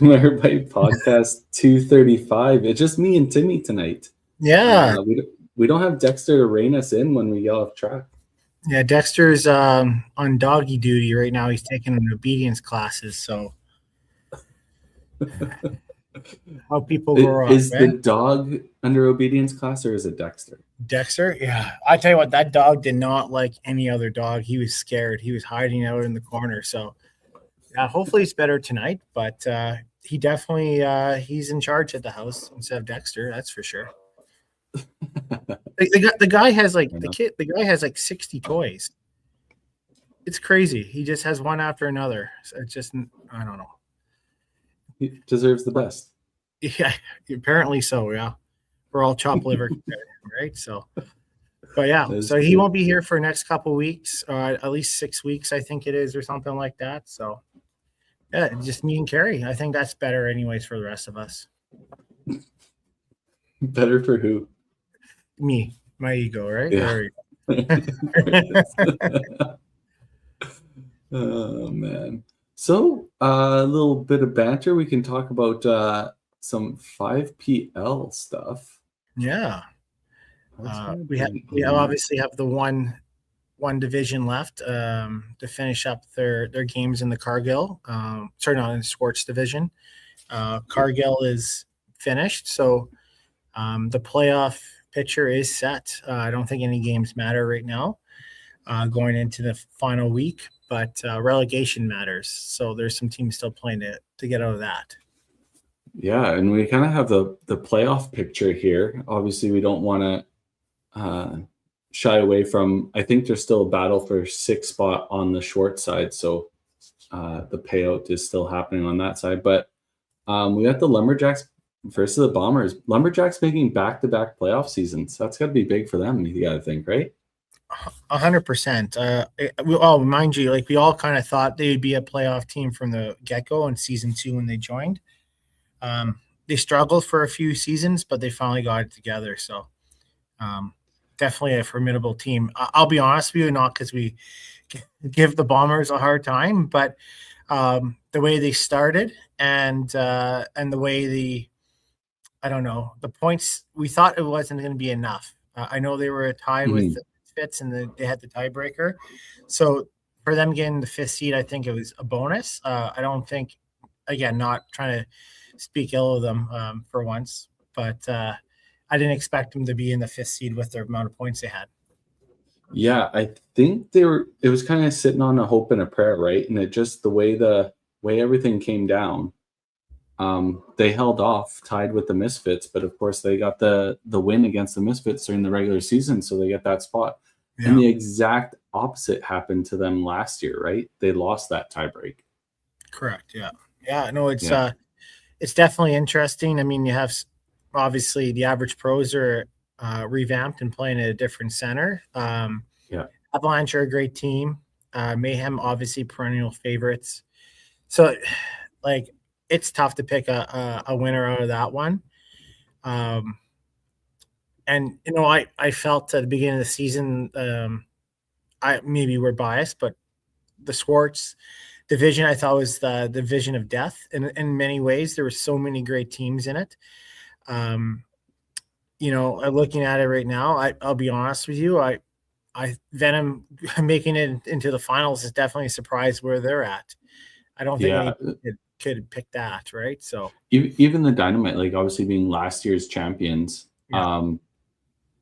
Welcome everybody, podcast 235. It's just me and Timmy tonight. Yeah. We don't have Dexter to rein us in when we get off track. Yeah, Dexter's on doggy duty right now. He's taking obedience classes, so how people grow up. Is the dog under obedience class or is it Dexter? Dexter? Yeah. I tell you what, that dog did not like any other dog. He was scared. He was hiding out in the corner. So yeah, hopefully it's better tonight, but he definitely he's in charge at the house instead of Dexter, that's for sure. The guy has like the guy has like 60 toys. It's crazy. He just has one after another. So it's just, I don't know. He deserves the best. Yeah, apparently so. Yeah, we're all chopped liver, right? So, but yeah, so he won't be here for the next couple weeks, at least 6 weeks, I think it is, or something like that. So, yeah, just me and Carrie. I think that's better, anyways, for the rest of us. Better for who? Me, my ego, right? Yeah. Oh man. So a little bit of banter. We can talk about some 5PL stuff. Yeah. We obviously have the one division left to finish up their games in the Cargill. Sorry, not in the Sports division. Cargill is finished, so the playoff picture is set. I don't think any games matter right now going into the final week, but relegation matters. So there's some teams still playing to get out of that. Yeah, and we kind of have the playoff picture here. Obviously, we don't want to shy away from, I think there's still a battle for 6th spot on the short side. So the payout is still happening on that side. But we got the Lumberjacks versus the Bombers. Lumberjacks making back-to-back playoff seasons. That's got to be big for them, you got to think, right? 100%. Mind you, like we all kind of thought they would be a playoff team from the get-go in season 2 when they joined. They struggled for a few seasons, but they finally got it together. So definitely a formidable team. I'll be honest with you, not because we give the Bombers a hard time, but the way they started and the way I don't know, the points, we thought it wasn't going to be enough. I know they were a tie with the Fitz and they had the tiebreaker. So for them getting the 5th seed, I think it was a bonus. I don't think, again, not trying to speak ill of them for once, but I didn't expect them to be in the 5th seed with the amount of points they had. Yeah, I think it was kind of sitting on a hope and a prayer, right? And it just the way everything came down, they held off, tied with the Misfits, but of course they got the win against the Misfits during the regular season, so they get that spot. Yeah. And the exact opposite happened to them last year, right? They lost that tiebreak. Correct. Yeah. Yeah. No, it's definitely interesting. I mean, you have obviously the average pros are revamped and playing at a different center. Avalanche are a great team. Mayhem, obviously, perennial favorites. So, like, it's tough to pick a winner out of that one. And, you know, I felt at the beginning of the season, maybe we're biased, but the Sports division I thought was the division of death in many ways. There were so many great teams in it. You know, looking at it right now, I'll be honest with you, Venom making it into the finals is definitely a surprise where they're at. I don't think anyone could pick that, right? So even the Dynamite, like obviously being last year's champions,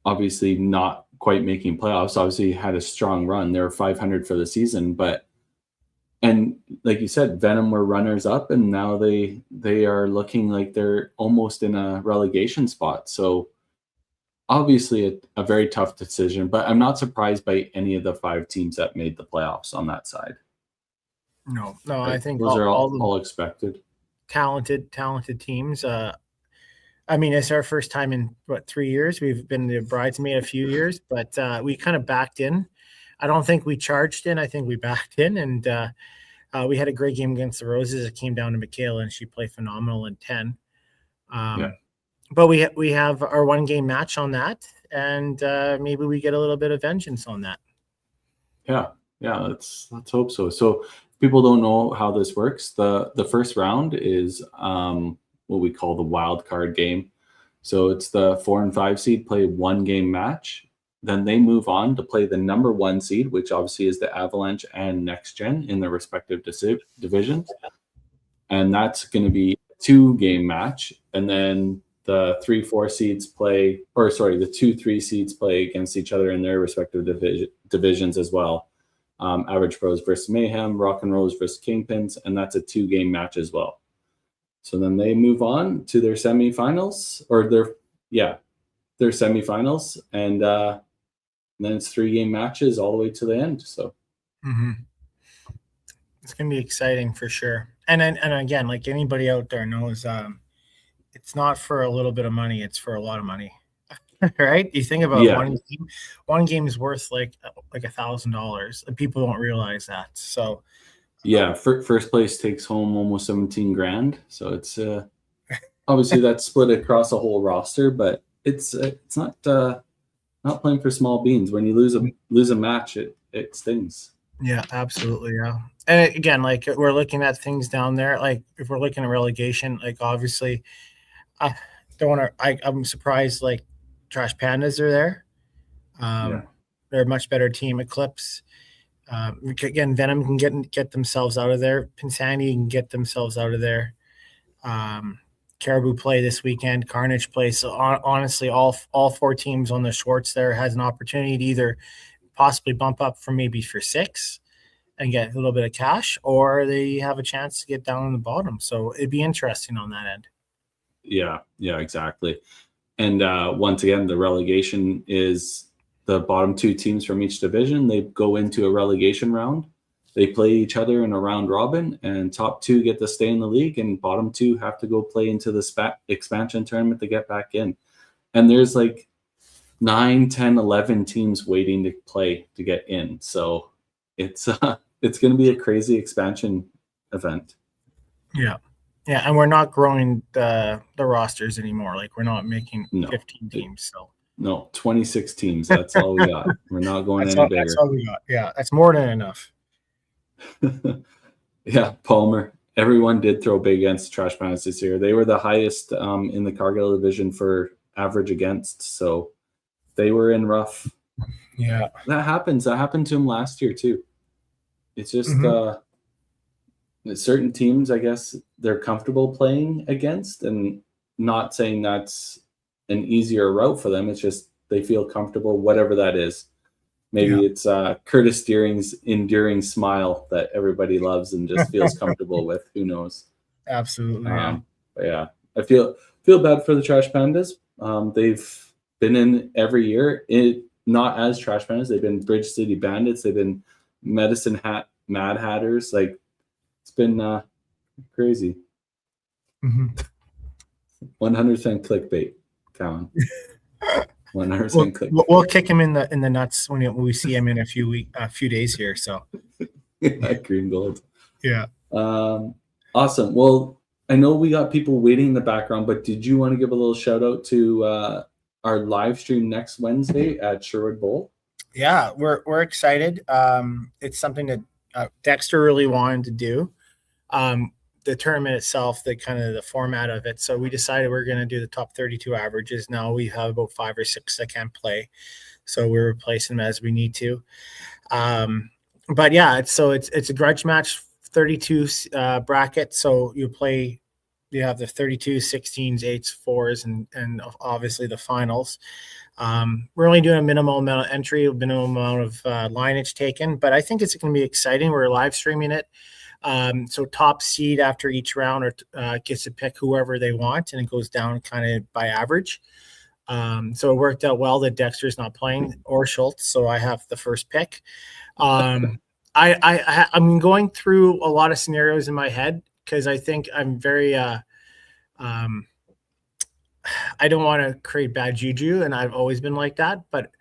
obviously not quite making playoffs, obviously had a strong run. They were 500 for the season, and like you said, Venom were runners up, and now they are looking like they're almost in a relegation spot. So obviously a very tough decision, but I'm not surprised by any of the 5 teams that made the playoffs on that side. No, I think those are all expected. Talented teams. I mean, it's our first time in 3 years. We've been the bridesmaid a few years, but we kind of backed in. I don't think we charged in. I think we backed in, and we had a great game against the Roses. It came down to Michaela, and she played phenomenal in 10. But we have our 1-game match on that, and maybe we get a little bit of vengeance on that. Yeah, let's hope so. So people don't know how this works, the first round is what we call the wild card game. So it's the 4 and 5 seed play 1-game match. Then they move on to play the number 1 seed, which obviously is the Avalanche and Next Gen in their respective divisions. And that's going to be a 2-game match. And then the 3-4 seeds play, or sorry, the 2-3 seeds play against each other in their respective divisions as well. Average Pros versus Mayhem, Rock and Rollers versus Kingpins, and that's a 2-game match as well. So then they move on to their semifinals, or their semifinals, and then it's 3-game matches all the way to the end. So it's gonna be exciting for sure. And again, like anybody out there knows, it's not for a little bit of money; it's for a lot of money, right? You think about one game is worth like $1,000, and people don't realize that. So. Yeah, first place takes home almost 17 grand. So it's obviously that's split across a whole roster, but it's not playing for small beans. When you lose a match, it stings. Yeah, absolutely. Yeah, and again, like we're looking at things down there. Like if we're looking at relegation, like obviously, I don't want to. I'm surprised. Like Trash Pandas are there. They're a much better team. Eclipse. Again, Venom can get themselves out of there. Pinsanity can get themselves out of there. Caribou play this weekend. Carnage play. So honestly, all 4 teams on the shorts there has an opportunity to either possibly bump up for 6 and get a little bit of cash, or they have a chance to get down on the bottom. So it'd be interesting on that end. Yeah, exactly. And once again, the relegation is the bottom 2 teams from each division. They go into a relegation round. They play each other in a round robin, and top 2 get to stay in the league, and bottom 2 have to go play into the expansion tournament to get back in. And there's like 9, 10, 11 teams waiting to play to get in. So it's going to be a crazy expansion event. Yeah, and we're not growing the rosters anymore. Like we're not making 15 teams. So. No, 26 teams. That's all we got. We're not going any bigger. That's all we got. Yeah, that's more than enough. Yeah, Palmer. Everyone did throw big against Trash Pandas this year. They were the highest in the Cargill division for average against. So they were in rough. Yeah. That happens. That happened to them last year too. It's just certain teams, I guess, they're comfortable playing against, and not saying that's an easier route for them. It's just they feel comfortable, whatever that is. Maybe it's Curtis Deering's enduring smile that everybody loves and just feels comfortable with. Who knows? Absolutely. But yeah, I feel bad for the Trash Pandas. They've been in every year. Not as Trash Pandas. They've been Bridge City Bandits. They've been Medicine Hat Mad Hatters. Like it's been crazy. 100% clickbait. Callan. 100% click. We'll kick him in the nuts when we see him in a few days here. So green gold. Yeah. Awesome. Well, I know we got people waiting in the background, but did you want to give a little shout out to our live stream next Wednesday at Sherwood Bowl? Yeah, we're excited. It's something that Dexter really wanted to do. The tournament itself, the format of it. So we decided we're going to do the top 32 averages. Now we have about 5 or 6 that can't play. So we're replacing them as we need to. But yeah, it's a grudge match, 32 bracket. So you have the 32, 16s, 8s, 4s, and obviously the finals. We're only doing a minimal amount of entry, a minimal amount of lineage taken, but I think it's going to be exciting. We're live streaming it. So top seed after each round gets to pick whoever they want, and it goes down kind of by average. So it worked out well that Dexter's not playing, or Schultz, so I have the first pick. I'm going through a lot of scenarios in my head because I think I'm very I don't want to create bad juju, and I've always been like that, but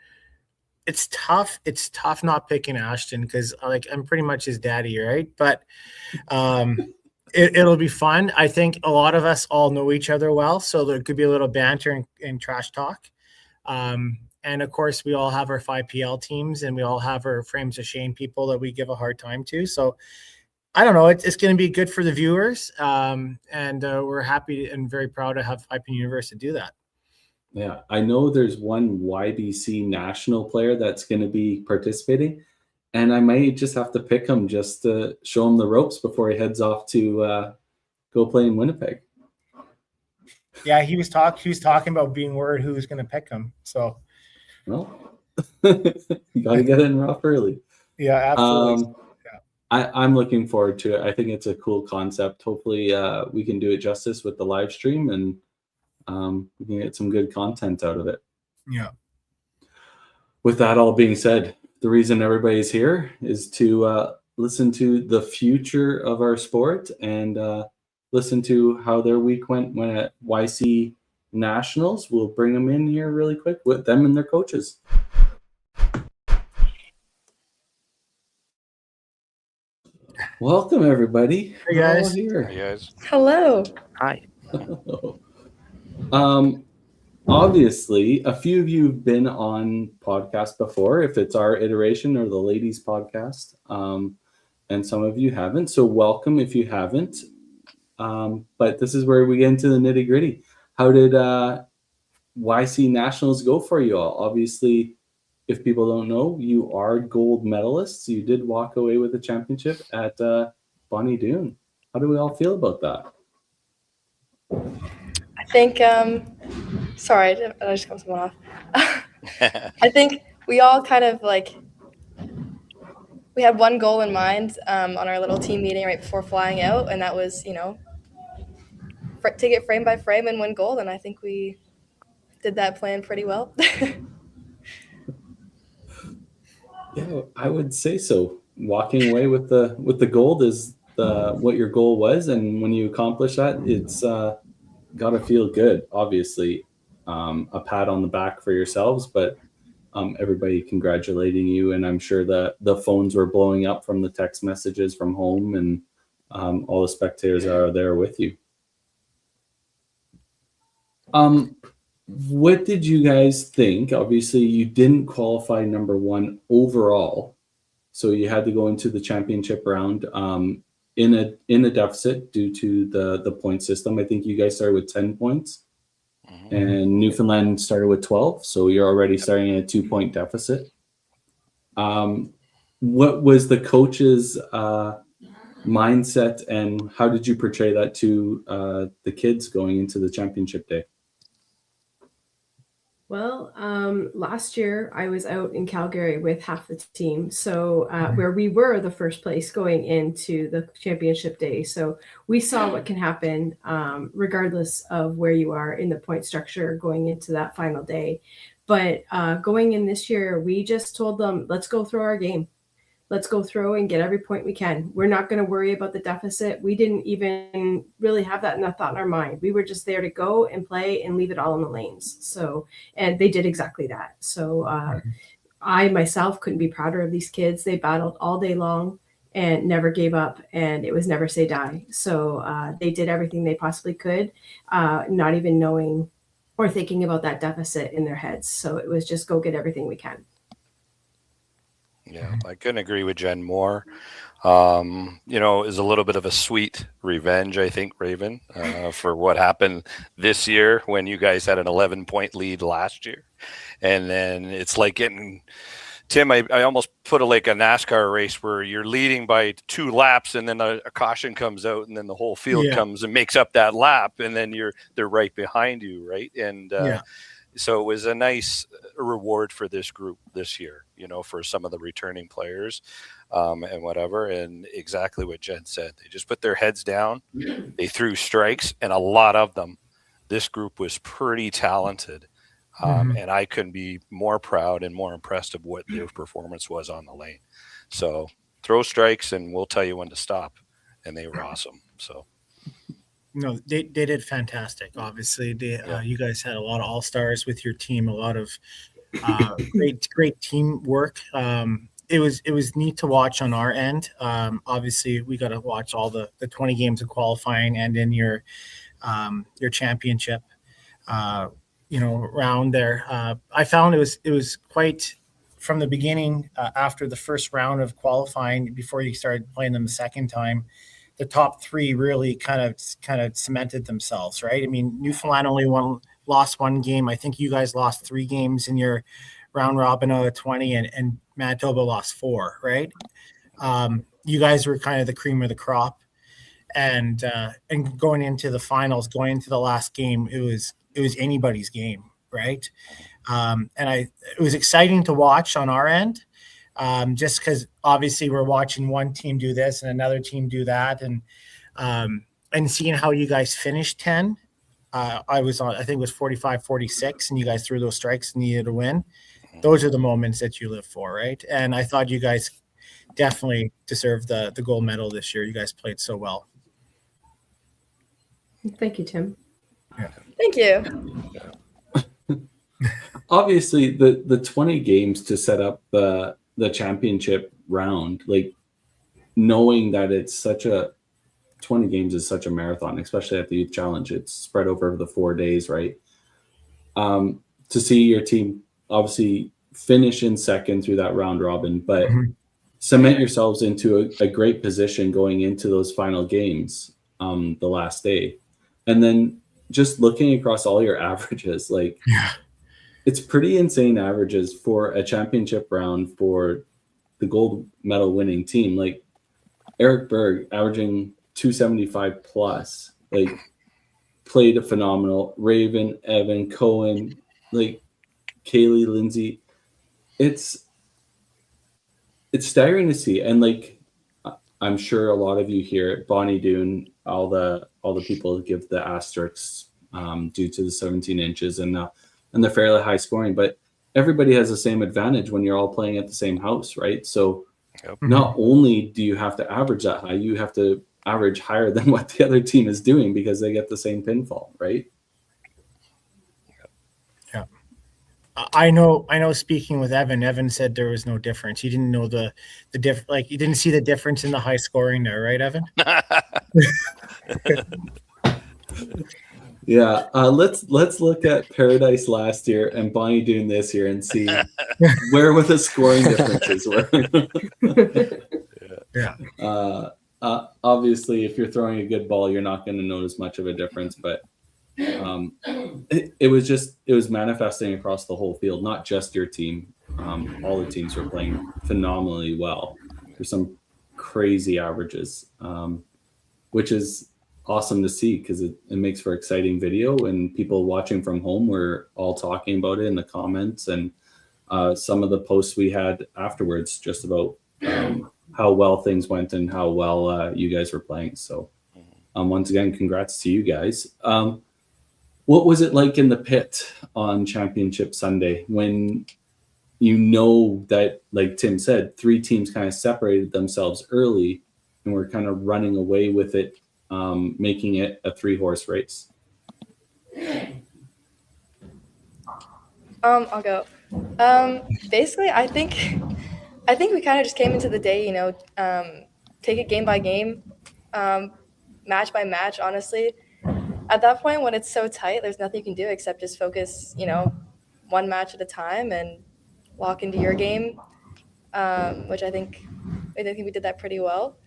it's tough. It's tough not picking Ashton because I'm pretty much his daddy, right? But it'll be fun. I think a lot of us all know each other well, so there could be a little banter and trash talk. And of course, we all have our 5PL teams, and we all have our frames of shame people that we give a hard time to. So I don't know. It's going to be good for the viewers, and we're happy and very proud to have Piping Universe to do that. Yeah, I know there's one YBC national player that's going to be participating, and I might just have to pick him just to show him the ropes before he heads off to go play in Winnipeg. Yeah, he was talking about being worried who was going to pick him. So, well, you got to get in rough early. Yeah, absolutely. I'm looking forward to it. I think it's a cool concept. Hopefully, we can do it justice with the live stream, and we can get some good content out of it. Yeah. With that all being said, the reason everybody's here is to listen to the future of our sport and listen to how their week went at YC Nationals. We'll bring them in here really quick with them and their coaches. Welcome, everybody. Hey, guys. Hey, guys. Hello. Hi. Obviously, a few of you have been on podcasts before, if it's our iteration or the ladies podcast, and some of you haven't. So welcome if you haven't. But this is where we get into the nitty gritty. How did YC Nationals go for you all? Obviously, if people don't know, you are gold medalists. You did walk away with a championship at Bonnie Doon. How do we all feel about that? I think, sorry, I just cut someone off. I think we all kind of we had one goal in mind on our little team meeting right before flying out, and that was, take it frame by frame and win gold, and I think we did that plan pretty well. Yeah, I would say so. Walking away with the gold is what your goal was, and when you accomplish that, it's got to feel good. Obviously, a pat on the back for yourselves, but everybody congratulating you, and I'm sure that the phones were blowing up from the text messages from home, and all the spectators are there with you. What did you guys think? Obviously, you didn't qualify number one overall, so you had to go into the championship round in a deficit due to the point system. I think you guys started with 10 points, and Newfoundland started with 12, so you're already starting at a 2-point deficit. What was the coach's mindset, and how did you portray that to the kids going into the championship day? Well, last year I was out in Calgary with half the team, so where we were the first place going into the championship day. So we saw what can happen regardless of where you are in the point structure going into that final day. But going in this year, we just told them, let's go through our game. Let's go through and get every point we can. We're not going to worry about the deficit. We didn't even really have that thought in our mind. We were just there to go and play and leave it all in the lanes. So, and they did exactly that. So I myself couldn't be prouder of these kids. They battled all day long and never gave up, and it was never say die. So they did everything they possibly could, not even knowing or thinking about that deficit in their heads. So it was just go get everything we can. Yeah, I couldn't agree with Jen more. It was a little bit of a sweet revenge, I think, Raven, for what happened this year when you guys had an 11-point lead last year. And then it's like getting Tim, I almost put it like a NASCAR race where you're leading by 2 laps and then a caution comes out and then the whole field comes and makes up that lap, and then they're right behind you, right? And so it was a nice reward for this group this year, for some of the returning players and whatever. And exactly what Jen said, they just put their heads down, they threw strikes, and a lot of them. This group was pretty talented. And I couldn't be more proud and more impressed of what their performance was on the lane. So throw strikes and we'll tell you when to stop. And they were awesome. So. No, they did fantastic. Obviously, you guys had a lot of all-stars with your team, a lot of great teamwork. It was neat to watch on our end. Obviously, we got to watch all the 20 games of qualifying and in your championship round there. I found it was quite from the beginning, after the first round of qualifying, before you started playing them the second time, the top three really kind of cemented themselves, right? I mean, Newfoundland only lost one game. I think you guys lost 3 games in your round robin out of 20, and Manitoba lost 4, right? You guys were kind of the cream of the crop, and going into the finals, going into the last game, it was anybody's game, right? It was exciting to watch on our end, just because obviously we're watching one team do this and another team do that, and seeing how you guys finished 10. I think it was 45-46, and you guys threw those strikes and needed to win. Those are the moments that you live for, right? And I thought you guys definitely deserved the gold medal this year. You guys played so well. Thank you, Tim. Yeah. Thank you. Obviously, the 20 games to set up the championship round, like knowing that it's 20 games is such a marathon, especially at the Youth Challenge. It's spread over the 4 days, right? To see your team obviously finish in second through that round robin, but cement yourselves into a great position going into those final games the last day. And then just looking across all your averages, like it's pretty insane averages for a championship round for the gold medal winning team. Like Eric Berg averaging 275 plus, like played a phenomenal. Raven, Evan, Cohen, like Kaylee, Lindsay. It's staggering to see. And like I'm sure a lot of you here at Bonnie Doon, all the people give the asterisks due to the 17 inches and the fairly high scoring, but everybody has the same advantage when you're all playing at the same house, right? So not only do you have to average that high, you have to average higher than what the other team is doing because they get the same pinfall, right? Yeah. I know speaking with Evan said there was no difference. He didn't know the like you didn't see the difference in the high scoring there, right, Evan? Yeah, let's look at Paradise last year and Bonnie Doon this year and see where were the scoring differences were. Obviously, if you're throwing a good ball, you're not going to notice much of a difference. But it was manifesting across the whole field, not just your team. All the teams were playing phenomenally well. There's some crazy averages, which is awesome to see because it makes for exciting video, and people watching from home were all talking about it in the comments and some of the posts we had afterwards just about how well things went and how well you guys were playing. So once again, congrats to you guys. What was it like in the pit on Championship Sunday when you know that, like Tim said, 3 teams kind of separated themselves early and were kind of running away with it, making it a 3-horse race? I'll go. Basically, I think we kind of just came into the day, take it game by game, match by match, honestly. At that point, when it's so tight, there's nothing you can do except just focus, one match at a time and walk into your game, which I think we did that pretty well.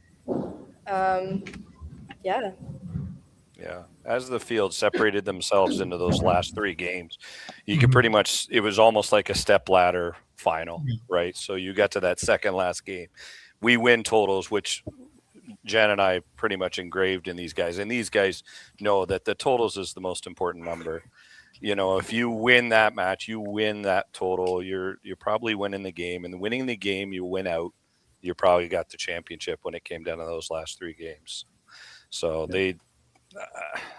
Yeah. Yeah. As the field separated themselves into those last 3 games, you could pretty much, it was almost like a step ladder final, right? So you got to that second last game. We win totals, which Jen and I pretty much engraved in these guys. And these guys know that the totals is the most important number. If you win that match, you win that total, you're probably winning the game. And winning the game, you win out, you probably got the championship when it came down to those last 3 games. So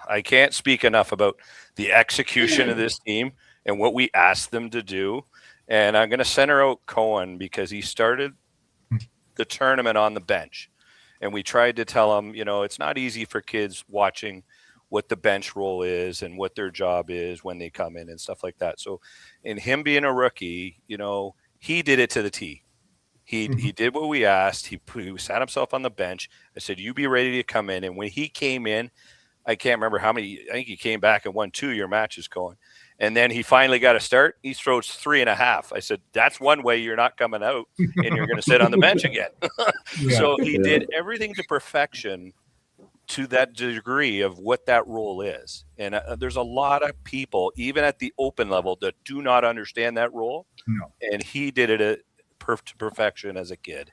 I can't speak enough about the execution of this team and what we asked them to do. And I'm going to center out Cohen because he started the tournament on the bench. And we tried to tell him, it's not easy for kids watching what the bench role is and what their job is when they come in and stuff like that. So in him being a rookie, he did it to the T. He did what we asked. He sat himself on the bench. I said, you be ready to come in. And when he came in, I can't remember how many, I think he came back and won 2 of your matches, Cohen. And then he finally got a start. He throws 3.5. I said, that's one way you're not coming out and you're going to sit on the bench again. So he did everything to perfection to that degree of what that role is. And there's a lot of people, even at the open level, that do not understand that role. No. And he did it to perfection as a kid.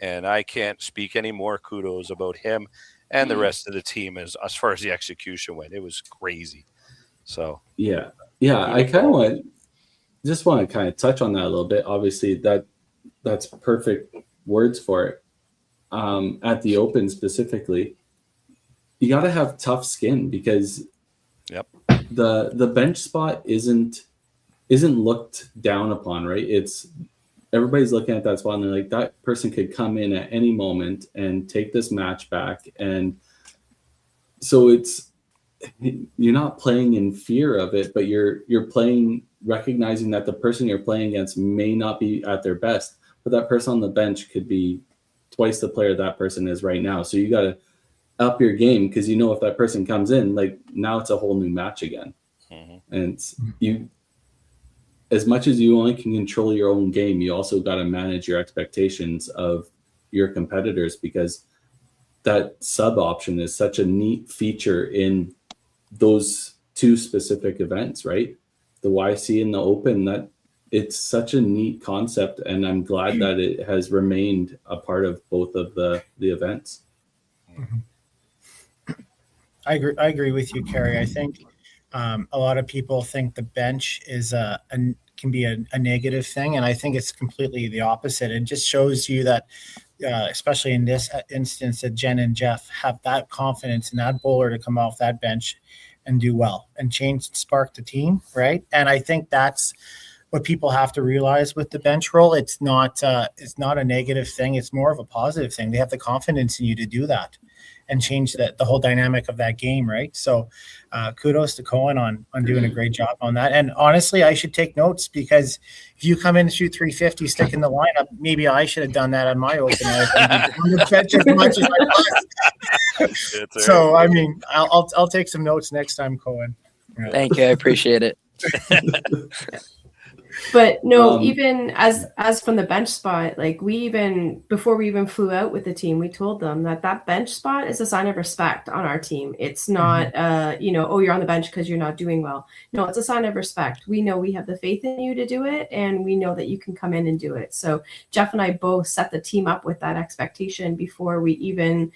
And I can't speak any more kudos about him and the rest of the team as far as the execution went. It was crazy. So yeah, I kind of want to kind of touch on that a little bit. Obviously, that's perfect words for it. At the open specifically, you got to have tough skin because the bench spot isn't looked down upon, right? It's everybody's looking at that spot and they're like, that person could come in at any moment and take this match back. And so you're not playing in fear of it, but you're playing recognizing that the person you're playing against may not be at their best, but that person on the bench could be twice the player that person is right now. So you got to up your game because if that person comes in, like now it's a whole new match again. Mm-hmm. And as much as you only can control your own game, you also got to manage your expectations of your competitors because that sub option is such a neat feature in those two specific events, right? The YC and the Open, that it's such a neat concept, and I'm glad that it has remained a part of both of the events. Mm-hmm. I agree with you, Kerry. I think a lot of people think the bench is can be a negative thing, and I think it's completely the opposite. It just shows you that, especially in this instance, that Jen and Jeff have that confidence in that bowler to come off that bench and do well and spark the team, right? And I think that's what people have to realize with the bench role. It's not a negative thing. It's more of a positive thing. They have the confidence in you to do that and change the whole dynamic of that game, right? So kudos to Cohen on doing a great job on that. And honestly, I should take notes because if you come in and shoot 350, stick in the lineup, maybe I should have done that on my open on the bench as much as I was. So, I mean, I'll take some notes next time, Cohen. Yeah. Thank you. I appreciate it. But no, even as from the bench spot, like before we even flew out with the team, we told them that bench spot is a sign of respect on our team. It's not, you're on the bench because you're not doing well. No, it's a sign of respect. We know we have the faith in you to do it, and we know that you can come in and do it. So Jeff and I both set the team up with that expectation before we even,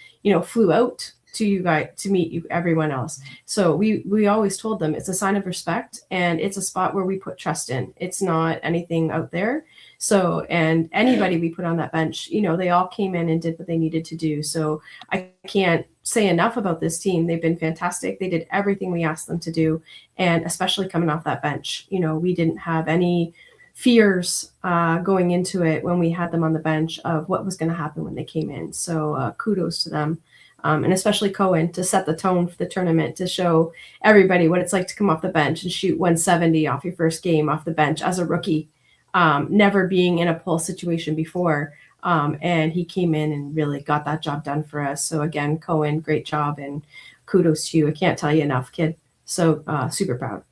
flew out to you guys to meet you, everyone else. So we always told them it's a sign of respect, and it's a spot where we put trust in. It's not anything out there. So, and anybody we put on that bench, they all came in and did what they needed to do. So I can't say enough about this team. They've been fantastic. They did everything we asked them to do. And especially coming off that bench, we didn't have any fears going into it when we had them on the bench of what was going to happen when they came in. So kudos to them. And especially Cohen to set the tone for the tournament, to show everybody what it's like to come off the bench and shoot 170 off your first game off the bench as a rookie, never being in a pull situation before. And he came in and really got that job done for us. So again, Cohen, great job, and kudos to you. I can't tell you enough, kid. So super proud.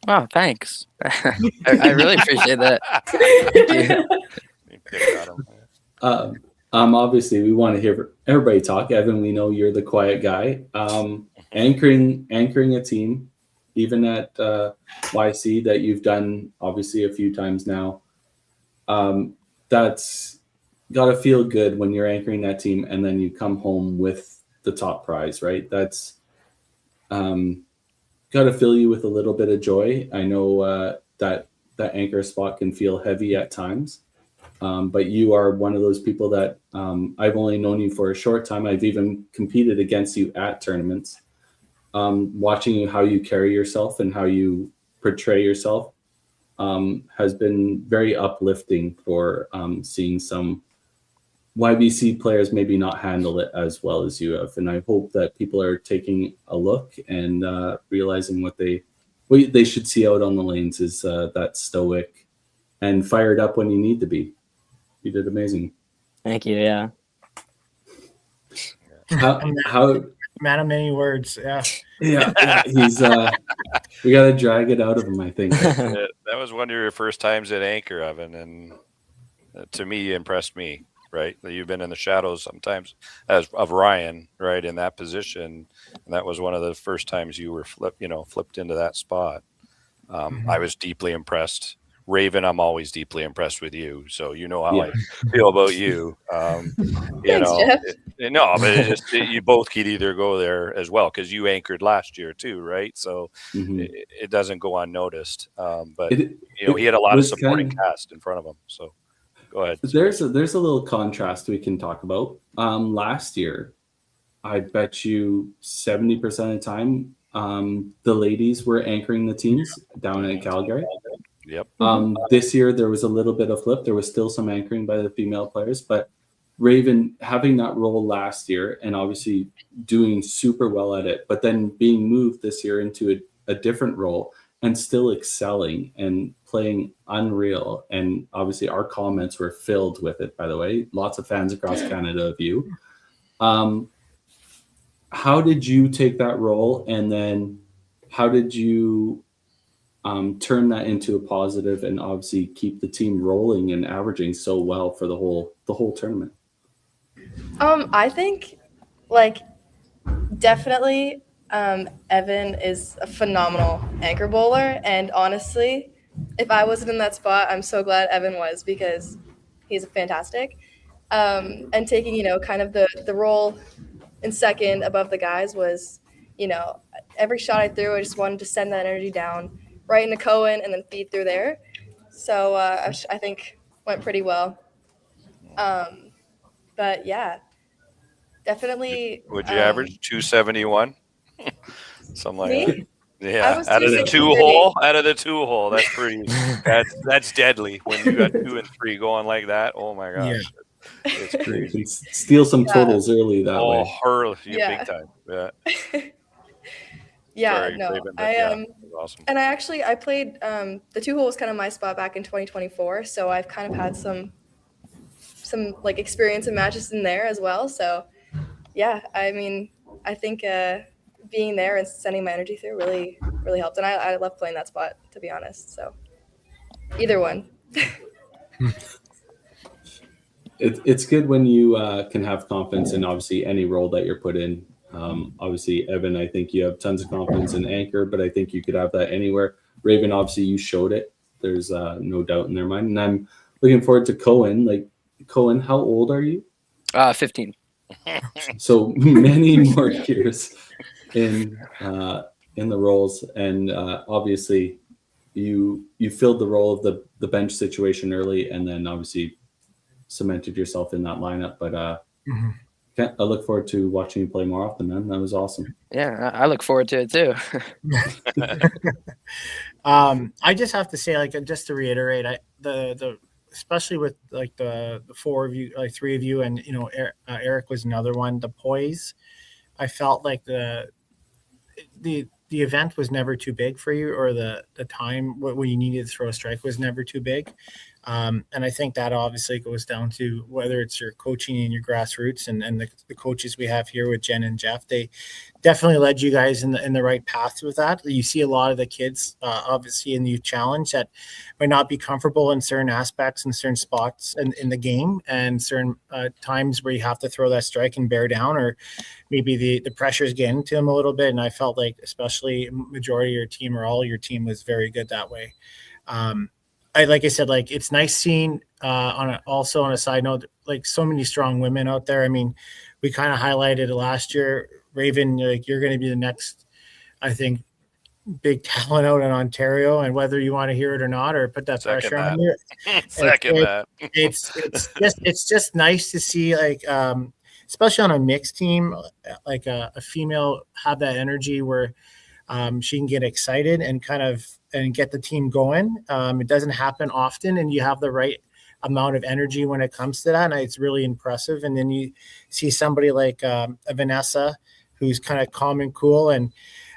Wow, thanks. I really appreciate that. Thank you. Obviously, we want to hear everybody talk. Evan, we know you're the quiet guy. Anchoring a team, even at YC, that you've done obviously a few times now. That's got to feel good when you're anchoring that team and then you come home with the top prize, right? That's got to fill you with a little bit of joy. I know that anchor spot can feel heavy at times. But you are one of those people that I've only known you for a short time. I've even competed against you at tournaments. Watching you, how you carry yourself and how you portray yourself has been very uplifting for seeing some YBC players maybe not handle it as well as you have. And I hope that people are taking a look and realizing what they should see out on the lanes is that stoic and fired up when you need to be. You did amazing. Thank you. Yeah. How Man of many words. Yeah. Yeah. He's We got to drag it out of him, I think. That was one of your first times at anchor, Evan, and to me, impressed me. Right, you've been in the shadows sometimes of Ryan, right, in that position, and that was one of the first times you were flipped into that spot. I was deeply impressed. Raven, I'm always deeply impressed with you, so you know how I feel about you. Thanks, Jeff. No, but you both could either go there as well because you anchored last year too, right? So it doesn't go unnoticed. But he had a lot of supporting cast in front of him. So go ahead. There's a little contrast we can talk about. Last year, I bet you 70% of the time, the ladies were anchoring the teams down in Calgary. Yep. This year there was a little bit of flip. There was still some anchoring by the female players, but Raven having that role last year and obviously doing super well at it, but then being moved this year into a different role and still excelling and playing unreal. And obviously our comments were filled with it, by the way. Lots of fans across Canada of you. How did you take that role? And then how did you turn that into a positive and obviously keep the team rolling and averaging so well for the whole tournament? I think definitely Evan is a phenomenal anchor bowler, and honestly, if I wasn't in that spot, I'm so glad Evan was because he's fantastic. And taking kind of the role in second above the guys was every shot I threw, I just wanted to send that energy down right into Cohen and then feed through there. So I think went pretty well. But yeah, definitely. Would you average 271? Something like me? that. Yeah, out of the two hole, that's pretty. That's deadly when you got 2 and 3 going like that. Oh my gosh, it's crazy. You can steal some totals early that way. Hurl big time. Yeah. Yeah, Sorry, no, Raven, awesome. And I played the 2 hole was kind of my spot back in 2024, so I've kind of had some experience in matches in there as well. So yeah, I mean, I think being there and sending my energy through really helped, and I love playing that spot, to be honest. So either one. It's good when you can have confidence in obviously any role that you're put in. Obviously, Evan, I think you have tons of confidence in anchor, but I think you could have that anywhere. Raven, obviously, you showed it. There's no doubt in their mind. And I'm looking forward to Cohen. Cohen, how old are you? 15. So many more years in the roles. And obviously, you filled the role of the bench situation early and then obviously cemented yourself in that lineup. But I look forward to watching you play more often, man. That was awesome. Yeah, I look forward to it too. I just have to say, just to reiterate, the especially with the 4 of you, 3 of you, and Eric was another one. The poise, I felt like the event was never too big for you, or the time when you needed to throw a strike was never too big. And I think that obviously goes down to whether it's your coaching and your grassroots and the coaches we have here with Jen and Jeff. They definitely led you guys in the right path with that. You see a lot of the kids, obviously in the youth challenge, that might not be comfortable in certain aspects and certain spots in the game, and certain times where you have to throw that strike and bear down, or maybe the pressure's getting to them a little bit. And I felt like especially majority of your team or all your team was very good that way. Like I said, it's nice seeing also on a side note, so many strong women out there. I mean, we kind of highlighted it last year. Raven, you're going to be the next, I think, big talent out in Ontario, and whether you want to hear it or not, or put that pressure on you. It's just nice to see, especially on a mixed team, a female have that energy where she can get excited and and get the team going. It doesn't happen often, and you have the right amount of energy when it comes to that, and it's really impressive. And then you see somebody like Vanessa, who's kind of calm and cool, and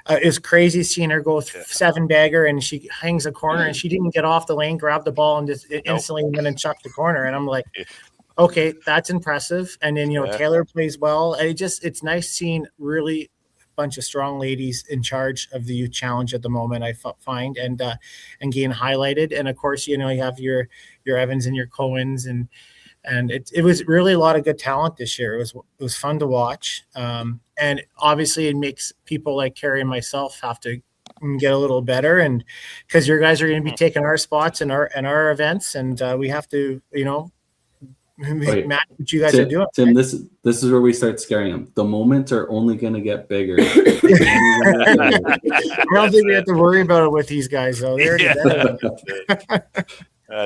it's crazy seeing her go 7-bagger, and she hangs a corner, and she didn't get off the lane, grab the ball, and just instantly went and chucked the corner. And I'm like, okay, that's impressive. And then Taylor plays well. And it's nice seeing really bunch of strong ladies in charge of the youth challenge at the moment. I find and getting highlighted, and of course, you have your Evans and your Cohens, and it was really a lot of good talent this year. It was fun to watch, and obviously it makes people like Carrie and myself have to get a little better, and because your guys are going to be taking our spots in our events, and we have to match what you guys are doing. Tim, right? This is where we start scaring them. The moments are only going to get bigger. I don't think we have to worry about it with these guys, though. They're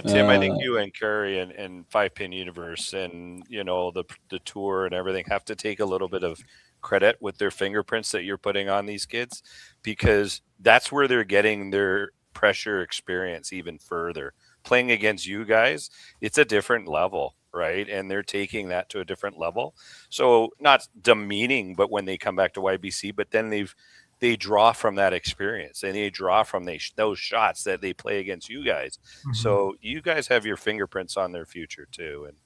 Tim, I think you and Curry and Five Pin Universe and the tour and everything have to take a little bit of credit with their fingerprints that you're putting on these kids, because that's where they're getting their pressure experience even further. Playing against you guys, it's a different level, right? And they're taking that to a different level. So not demeaning, but when they come back to YBC, but then they draw from that experience, and they draw from those shots that they play against you guys. Mm-hmm. So you guys have your fingerprints on their future too. And,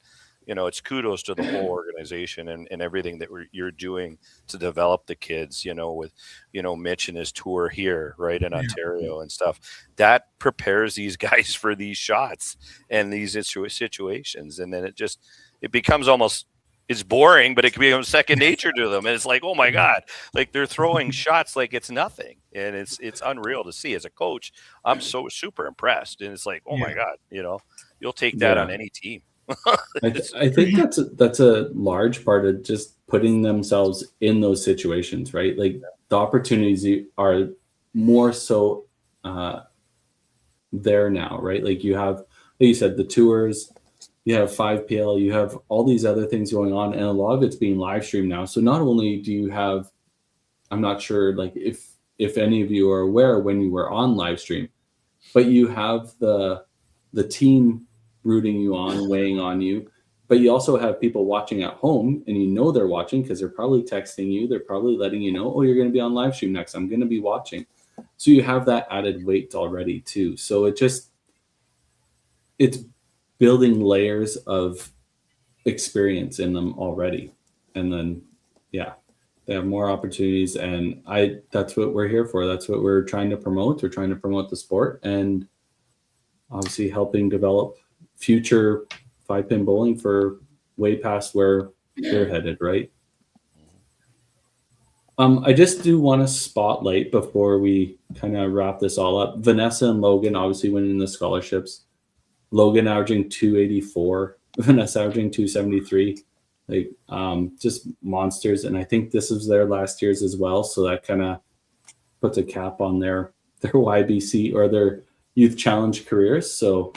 it's kudos to the whole organization and everything that you're doing to develop the kids, with, Mitch and his tour here, right, in Ontario and stuff. That prepares these guys for these shots and these situations. And then it becomes almost, it's boring, but it can become second nature to them. And it's like, oh my God, like they're throwing shots like it's nothing. And it's unreal to see. As a coach, I'm so super impressed. And it's like, oh my God, you'll take that on any team. I think that's a large part of just putting themselves in those situations, right? Like the opportunities are more so there now, right? Like you have, like you said, the tours, you have 5PL, you have all these other things going on, and a lot of it's being live streamed now. So not only do you have, I'm not sure like if any of you are aware when you were on live stream, but you have the team rooting you on, weighing on you, but you also have people watching at home, and they're watching because they're probably texting you, they're probably letting you know, oh, you're going to be on live stream next, I'm going to be watching. So you have that added weight already too. So it's building layers of experience in them already, and then they have more opportunities, and that's what we're here for. That's what we're trying to promote. We're trying to promote the sport, and obviously helping develop future 5-pin bowling for way past where they're headed, right? I just do want to spotlight before we kind of wrap this all up. Vanessa and Logan obviously winning the scholarships. Logan averaging 284, Vanessa averaging 273, like just monsters. And I think this is their last year's as well, so that kind of puts a cap on their YBC or their youth challenge careers. So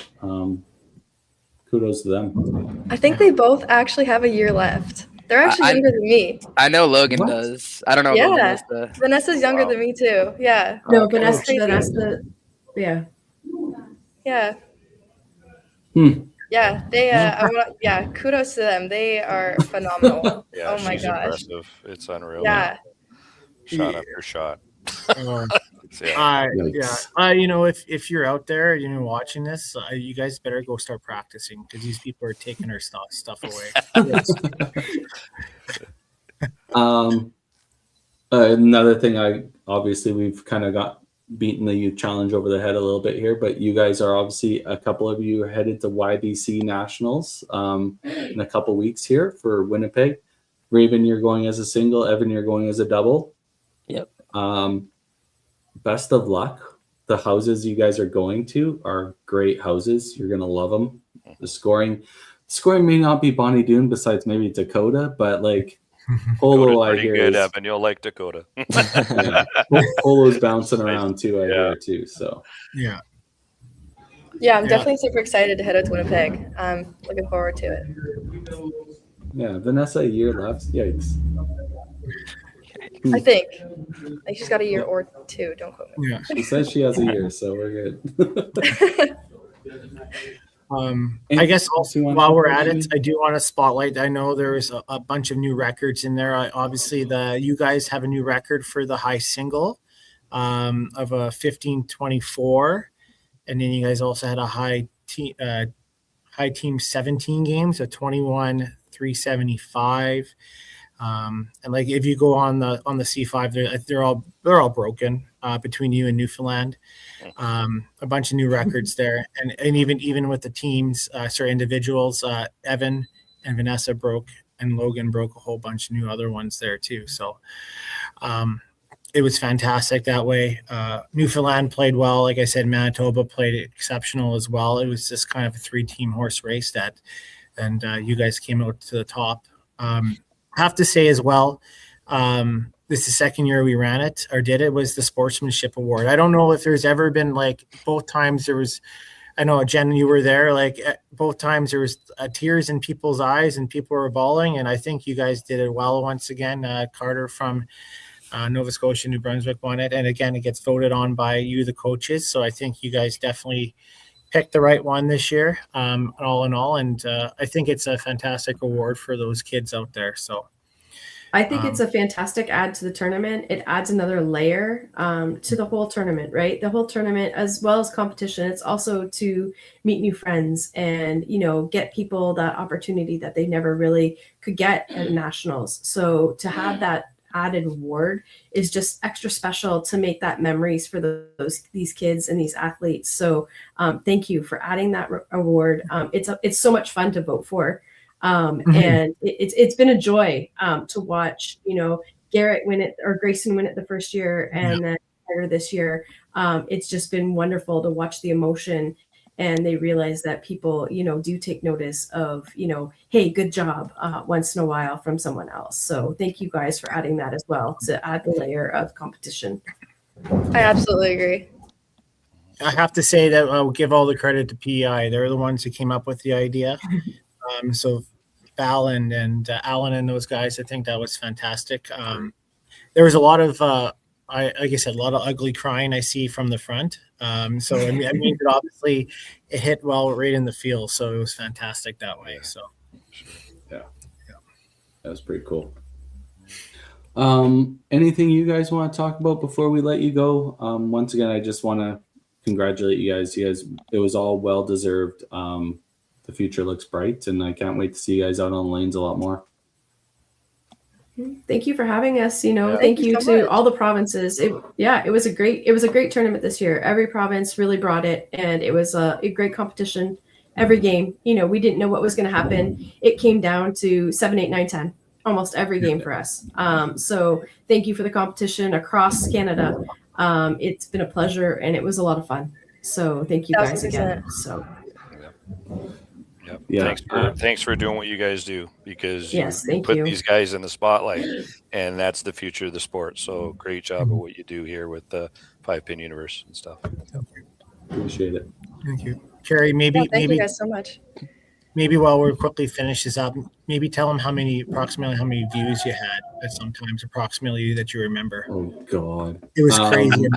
kudos to them. I think they both actually have a year left. They're actually younger than me. I know Logan does. I don't know. Yeah, Vanessa's younger than me too. Yeah. No, Vanessa. Yeah. Yeah. Yeah. They. Kudos to them. They are phenomenal. Yeah, oh my gosh. Impressive. It's unreal. Yeah. Shot after shot. If you're out there, watching this, you guys better go start practicing, because these people are taking our stuff away. Another thing, we've kind of got beaten the youth challenge over the head a little bit here, but you guys are obviously, a couple of you are headed to YBC Nationals in a couple weeks here for Winnipeg. Raven, you're going as a single. Evan, you're going as a double. Yep. Best of luck. The houses you guys are going to are great houses. You're going to love them. The scoring may not be Bonnie Doon, besides maybe Dakota, but like Polo, I hear good, Evan. You'll like Dakota. Polo's bouncing around too, I hear too. So yeah, I'm definitely super excited to head out to Winnipeg. I'm looking forward to it. Yeah, Vanessa, a year left. Yikes. I think she's got a year or two. Don't quote me. Yeah, she says she has a year, so we're good. I guess also, while we're at it, I do want to spotlight. I know there's a bunch of new records in there. Obviously, you guys have a new record for the high single of a 15-24, and then you guys also had a high team 17 games, a 21-375. And like if you go on the C5, they're all broken between you and Newfoundland. A bunch of new records there, and even with the teams, individuals, Evan and Vanessa broke, and Logan broke a whole bunch of new other ones there too. So it was fantastic that way. Newfoundland played well. Like I said, Manitoba played exceptional as well. It was just kind of a 3-team horse race and you guys came out to the top. Have to say as well, this is the second year we ran it or did it, was the Sportsmanship Award. I don't know if there's ever been, like, both times there was, I know, Jen, you were there, like both times there was tears in people's eyes and people were bawling. And I think you guys did it well once again. Carter from Nova Scotia, New Brunswick won it. And again, it gets voted on by you, the coaches. So I think you guys definitely picked the right one this year, all in all. And I think it's a fantastic award for those kids out there. So I think it's a fantastic add to the tournament. It adds another layer to the whole tournament, right? The whole tournament, as well as competition, it's also to meet new friends and, get people that opportunity that they never really could get at nationals. So to have that added award is just extra special to make that memories for these kids and these athletes. So thank you for adding that award. It's so much fun to vote for. And it's been a joy to watch, Garrett win it or Grayson win it the first year, and then this year. It's just been wonderful to watch the emotion, and they realize that people, do take notice of, hey, good job once in a while from someone else. So thank you guys for adding that as well to add the layer of competition. I absolutely agree. I have to say that I'll give all the credit to PEI. They're the ones who came up with the idea. So Val and Alan and those guys, I think that was fantastic. There was a lot of, like I said, a lot of ugly crying I see from the front. So I mean, it obviously it hit well right in the field. So it was fantastic that way. So yeah, that was pretty cool. Anything you guys want to talk about before we let you go? Once again, I just want to congratulate you guys. It was all well deserved. The future looks bright, and I can't wait to see you guys out on the lanes a lot more. Thank you for having us. Thank you so to much. all the provinces. It was a great tournament this year. Every province really brought it, and it was a great competition. Every game, we didn't know what was going to happen. It came down to 7, 8, 9, 10, almost every game for us. So thank you for the competition across Canada. It's been a pleasure, and it was a lot of fun. So thank you guys again. So. Yep. Yeah. Thanks for doing what you guys do, because you put these guys in the spotlight, and that's the future of the sport. So great job of what you do here with the 5-Pin Universe and stuff. Appreciate it. thank you, Carrie. Thank you guys so much. Maybe while we're quickly finish this up, maybe tell them approximately how many views you had at sometimes approximately that you remember. Oh God, It was crazy.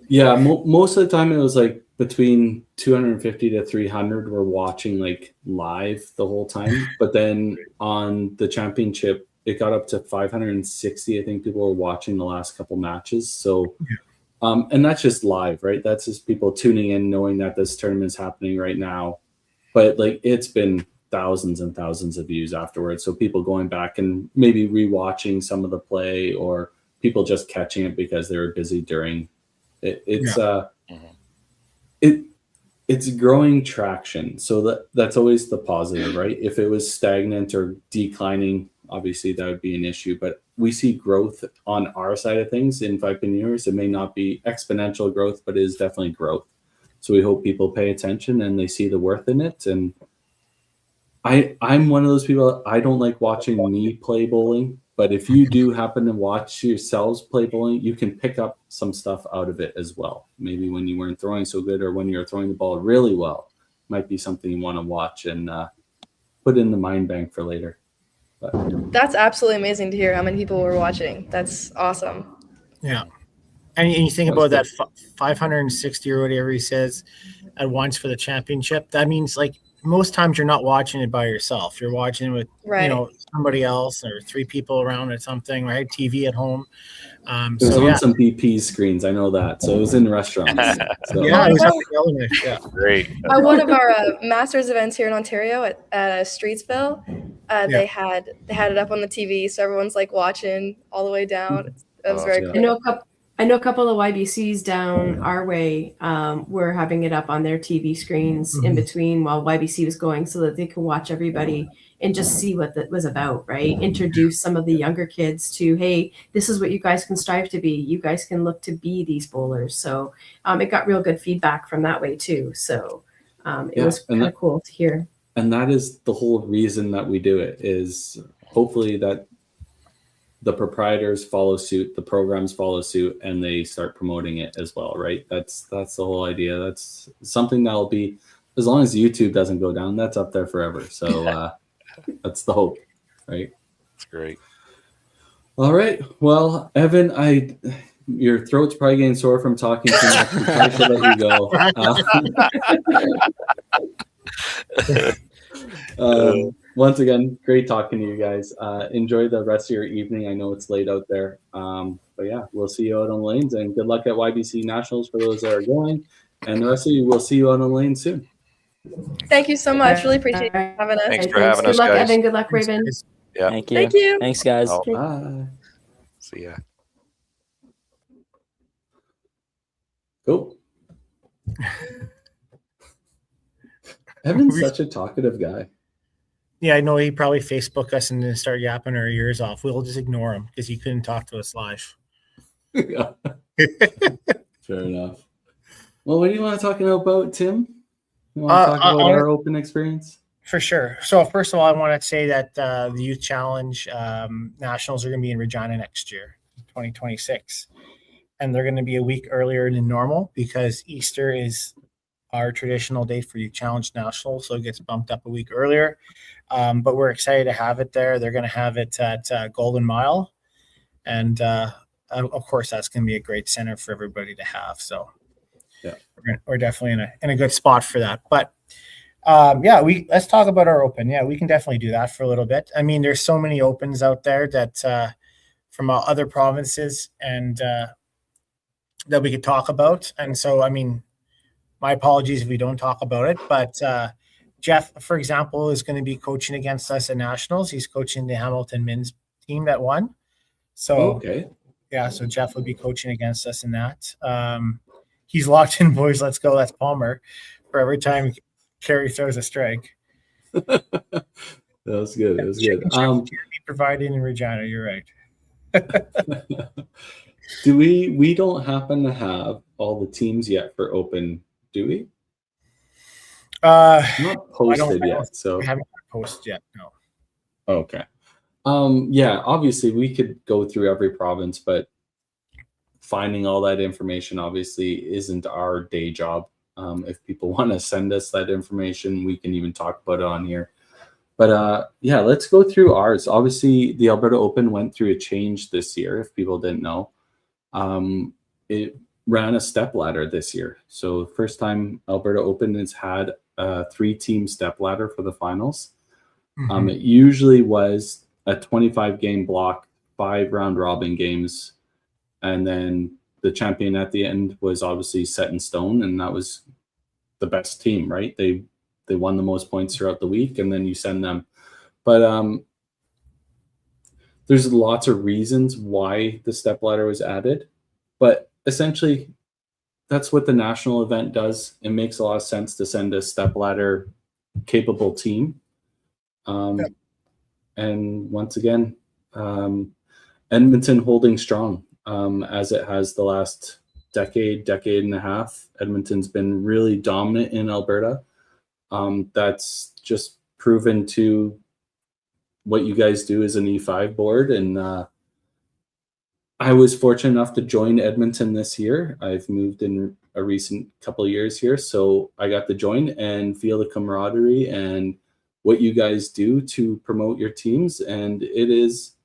Yeah, most of the time it was like between 250 to 300 were watching like live the whole time. But then on the championship, it got up to 560. I think people were watching the last couple matches. So, and that's just live, right? That's just people tuning in, knowing that this tournament is happening right now. But like it's been thousands and thousands of views afterwards. So people going back and maybe rewatching some of the play, or people just catching it because they were busy during. It's growing traction, so that's always the positive, right? If it was stagnant or declining, obviously that would be an issue, but we see growth on our side of things in 5-Pin Universe. It may not be exponential growth, but it is definitely growth. So we hope people pay attention and they see the worth in it. And I'm one of those people, I don't like watching me play bowling, but if you do happen to watch yourselves play bowling, you can pick up some stuff out of it as well. Maybe when you weren't throwing so good, or when you're throwing the ball really well, might be something you want to watch and put in the mind bank for later. But That's absolutely amazing to hear how many people were watching. That's awesome. Yeah. And you think about that 560 or whatever he says at once for the championship. That means like most times you're not watching it by yourself. You're watching with somebody else or 3 people around or something, right? TV at home. it was on some BP screens. I know that. So it was in restaurants. So. Yeah, it was at the Elementary. Yeah. Great. At one of our Masters events here in Ontario at Streetsville, they had it up on the TV, so everyone's like watching all the way down. It was very Yeah. cool. I know a couple of YBCs down our way were having it up on their TV screens in between while YBC was going, so that they could watch everybody and just see what that was about, right? Introduce some of the younger kids to, hey, this is what you guys can strive to be. You guys can look to be these bowlers. So it got real good feedback from that way too. So it was kind of cool to hear. And that is the whole reason that we do it, is hopefully that the proprietors follow suit, the programs follow suit, and they start promoting it as well, right? That's the whole idea. That's something that'll be, as long as YouTube doesn't go down, that's up there forever. So that's the hope, right? That's great. All right. Well, Evan, your throat's probably getting sore from talking too much. We probably should let you go. Once again, great talking to you guys. Enjoy the rest of your evening. I know it's late out there. But yeah, we'll see you out on the lanes, and good luck at YBC Nationals for those that are going. And the rest of you, we'll see you on the lane soon. Thank you so much. Really appreciate having us. Thanks for having us, Good luck, guys. Evan. Good luck, Raven. Yeah. Thank you. Thank you. Thanks, guys. Oh, Bye. see ya. Cool. Evan's such a talkative guy. Yeah, I know he probably Facebook us and then start yapping our ears off. We'll just ignore him because he couldn't talk to us live. Yeah. Fair enough. Well, what do you want to talk about, Tim? You want to talk about our open experience? For sure. So first of all, I want to say that the Youth Challenge Nationals are going to be in Regina next year, 2026. And they're going to be a week earlier than normal because Easter is our traditional date for Youth Challenge Nationals. So it gets bumped up a week earlier. But we're excited to have it there. They're going to have it at Golden Mile. And of course, that's going to be a great center for everybody to have. So yeah, we're definitely in a good spot for that. But let's talk about our open. Yeah, we can definitely do that for a little bit. I mean, there's so many opens out there that from other provinces and that we could talk about. And so, I mean, my apologies if we don't talk about it, but Jeff, for example, is going to be coaching against us at Nationals. He's coaching the Hamilton men's team that won. So, okay. Yeah, so Jeff would be coaching against us in that. He's locked in, boys. Let's go. That's Palmer for every time Carey throws a strike. That was good. It was good. Provided in Regina, you're right. Do we don't happen to have all the teams yet for open, do we? Not posted yet. So we haven't posted yet, no. Okay. Yeah, obviously we could go through every province, but finding all that information obviously isn't our day job. If people want to send us that information, we can even talk about it on here. But yeah, let's go through ours. Obviously, the Alberta Open went through a change this year, if people didn't know. It ran a step ladder this year. So first time Alberta Open has had a 3-team step ladder for the finals. Mm-hmm. It usually was a 25-game block, 5 round robin games, and then the champion at the end was obviously set in stone, and that was the best team, right? They won the most points throughout the week, and then you send them. But there's lots of reasons why the step ladder was added, but essentially that's what the national event does. It makes a lot of sense to send a step ladder capable team. And once again, Edmonton holding strong as it has the last decade and a half. Edmonton's been really dominant in Alberta. That's just proven to what you guys do as an E5 board. And I was fortunate enough to join Edmonton this year. I've moved in a recent couple of years here, so I got to join and feel the camaraderie and what you guys do to promote your teams. And it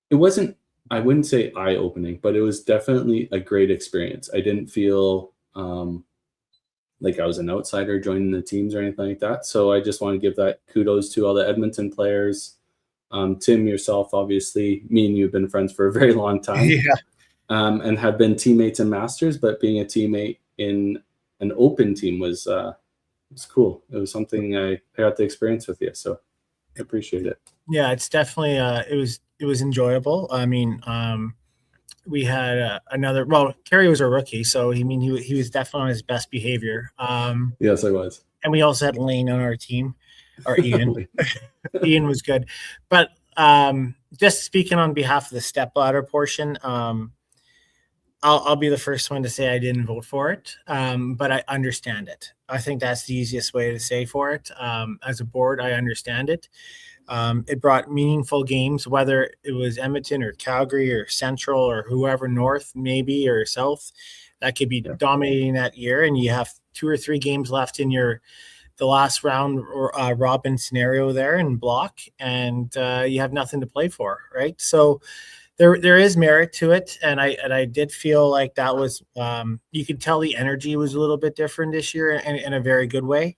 wasn't, I wouldn't say eye-opening, but it was definitely a great experience. I didn't feel like I was an outsider joining the teams or anything like that. So I just want to give that kudos to all the Edmonton players. Tim, yourself, obviously, me and you have been friends for a very long time. Yeah. And have been teammates in Masters, but being a teammate in an open team was cool. It was something I got to experience with you. So I appreciate it. Yeah, it's definitely it was enjoyable. I mean, we had another. Well, Kerry was a rookie, so he was definitely on his best behavior. Yes, I was. And we also had Lane on our team, or Ian. Ian was good, but just speaking on behalf of the stepladder portion, I'll be the first one to say I didn't vote for it, but I understand it. I think that's the easiest way to say for it. As a board, I understand it. It brought meaningful games, whether it was Edmonton or Calgary or Central or whoever, North maybe or South, that could be dominating that year. And you have 2 or 3 games left in the last round robin scenario there in block, and you have nothing to play for, right? So there is merit to it, and I did feel like that was you could tell the energy was a little bit different this year in a very good way.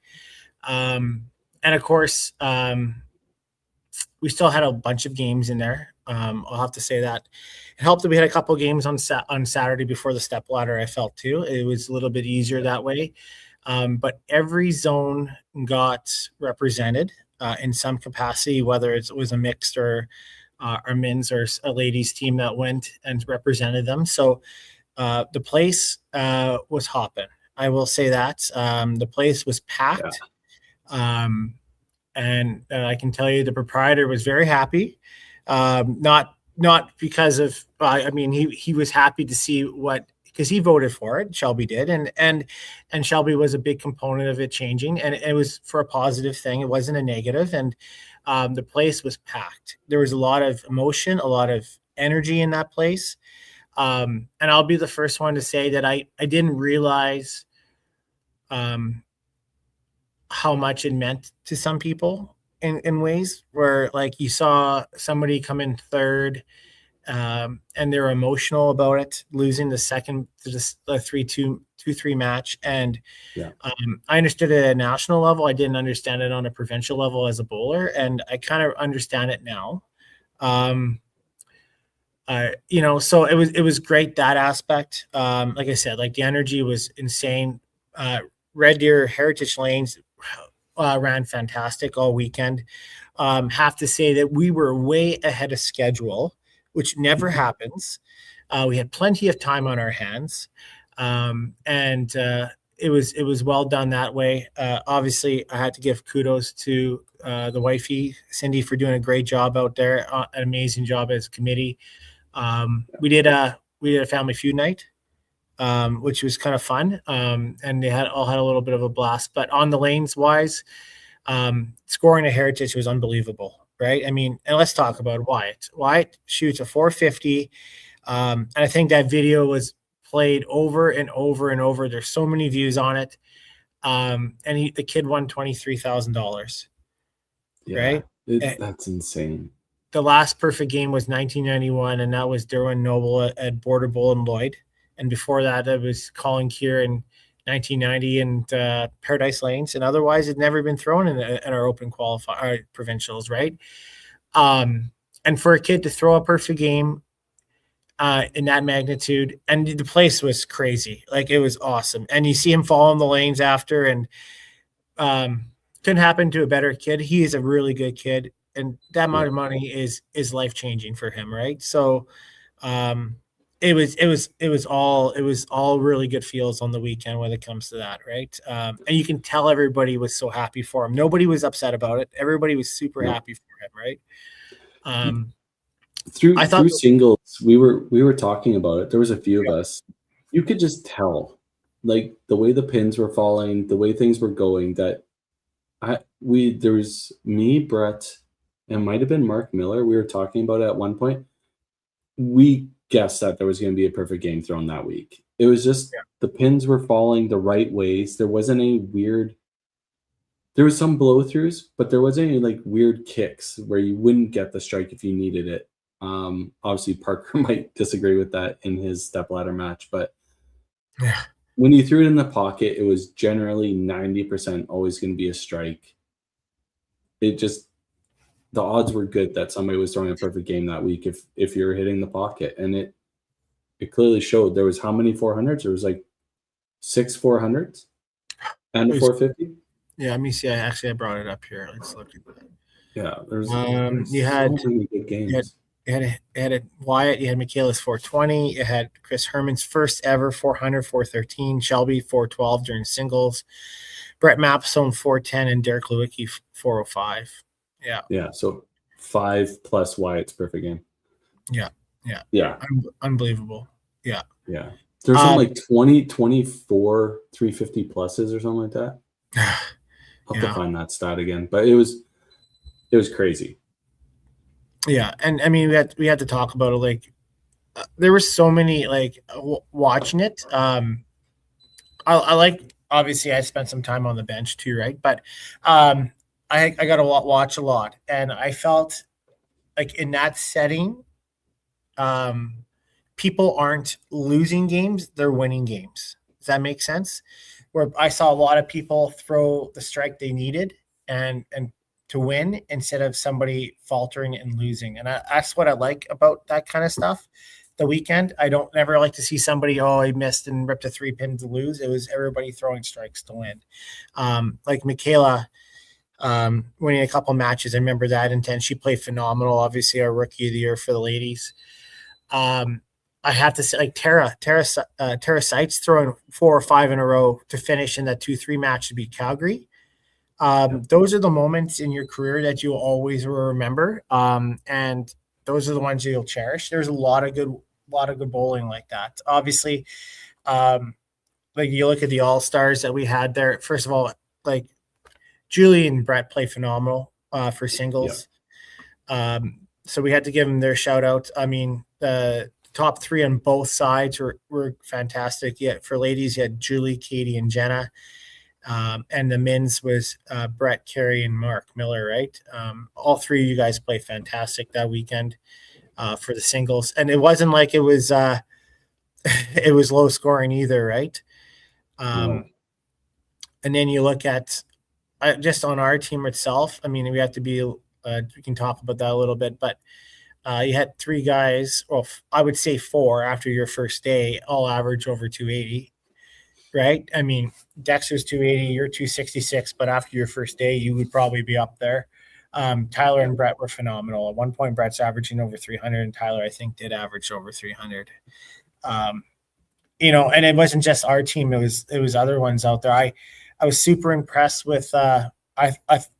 And of course, we still had a bunch of games in there. I'll have to say that it helped that we had a couple of games on Saturday before the stepladder. I felt too it was a little bit easier that way. But every zone got represented in some capacity, whether it was a mixed or men's or a ladies team that went and represented them. So the place was hopping. I will say that the place was packed. And I can tell you the proprietor was very happy. Not because of, I mean, he was happy to see because he voted for it. Shelby did. And Shelby was a big component of it changing, and it was for a positive thing. It wasn't a negative. And the place was packed. There was a lot of emotion, a lot of energy in that place. And I'll be the first one to say that I didn't realize how much it meant to some people in ways where, like, you saw somebody come in third and they're emotional about it, losing the second to the 3-2-3 match. And I understood it at a national level. I didn't understand it on a provincial level as a bowler, and I kind of understand it now. So it was great, that aspect. Like I said, like, the energy was insane. Red Deer Heritage Lanes ran fantastic all weekend. Have to say that we were way ahead of schedule, which never happens. We had plenty of time on our hands, and it was well done that way. Obviously, I had to give kudos to the wifey, Cindy, for doing a great job out there, an amazing job as a committee. We did a Family Feud night, which was kind of fun, and they all had a little bit of a blast. But on the lanes wise, scoring a Heritage was unbelievable, right? I mean, and let's talk about Wyatt. Wyatt shoots a 450, and I think that video was played over and over and over. There's so many views on it, and the kid won $23,000. Right? That's insane. The last perfect game was 1991, and that was Derwin Noble at Border Bowl and Lloyd. And before that, it was Colin Keir in 1990 and Paradise Lanes. And otherwise, it never been thrown in our open provincials, right? And for a kid to throw a perfect game in that magnitude, and the place was crazy. Like, it was awesome. And you see him fall in the lanes after, and couldn't happen to a better kid. He is a really good kid, and that amount of money is life-changing for him, right? So it was all really good feels on the weekend when it comes to that, right? And you can tell everybody was so happy for him. Nobody was upset about it. Everybody was super happy for him, right? Through singles, we were talking about it. There was a few of us. You could just tell, like, the way the pins were falling, the way things were going, that there was me, Brett, and might have been Mark Miller. We were talking about it at one point. We guessed that there was going to be a perfect game thrown that week. It was just the pins were falling the right ways. There wasn't any weird. There was some blow throughs, but there wasn't any, like, weird kicks where you wouldn't get the strike if you needed it. Obviously, Parker might disagree with that in his stepladder match, but when you threw it in the pocket, it was generally 90% always going to be a strike. It just, the odds were good that somebody was throwing a perfect game that week if you're hitting the pocket, and it clearly showed. There was how many 400s? There was like 6 400s and a 450. Yeah, let me see. I brought it up here. Let's look at that. Yeah, there's You had so many good games. you had a Wyatt, you had Michaela's 420, you had Chris Herman's first ever 400, 413, Shelby 412 during singles, Brett Mapstone 410, and Derek Lewicki 405. Yeah. Yeah, so 5+ Wyatt's perfect game. Yeah. Unbelievable. Yeah. There's something like 20, 24 350 pluses or something like that. I'll have to find that stat again, but it was crazy. Yeah, and I mean we had to talk about it. Like there were so many like watching it. I like, obviously I spent some time on the bench too, right? But I got to watch a lot, and I felt like in that setting, people aren't losing games; they're winning games. Does that make sense? Where I saw a lot of people throw the strike they needed and to win instead of somebody faltering and losing. And that's what I like about that kind of stuff. The weekend, I don't never like to see somebody, he missed and ripped a 3-pin to lose. It was everybody throwing strikes to win. Like Michaela winning a couple matches. I remember that intent. She played phenomenal. Obviously our rookie of the year for the ladies. I have to say, like Tara Seitz throwing 4 or 5 in a row to finish in that 2-3 match to beat Calgary. Those are the moments in your career that you'll always remember. And those are the ones you'll cherish. There's a lot of good bowling like that. Obviously, like you look at the all-stars that we had there. First of all, like Julie and Brett play phenomenal for singles. So we had to give them their shout out. I mean, the top 3 on both sides were fantastic. Yeah, for ladies, you had Julie, Katie, and Jenna. And the men's was Brett, Carey, and Mark Miller, right? All 3 of you guys played fantastic that weekend for the singles. And it wasn't like it was it was low scoring either, right? And then you look at just on our team itself. I mean, we have to be we can talk about that a little bit, but you had 3 guys, well, I would say 4 after your first day, all average over 280. Right? I mean, Dexter's 280, you're 266, but after your first day, you would probably be up there. Tyler and Brett were phenomenal. At one point, Brett's averaging over 300, and Tyler, I think, did average over 300. And it wasn't just our team; it was other ones out there. I was super impressed with.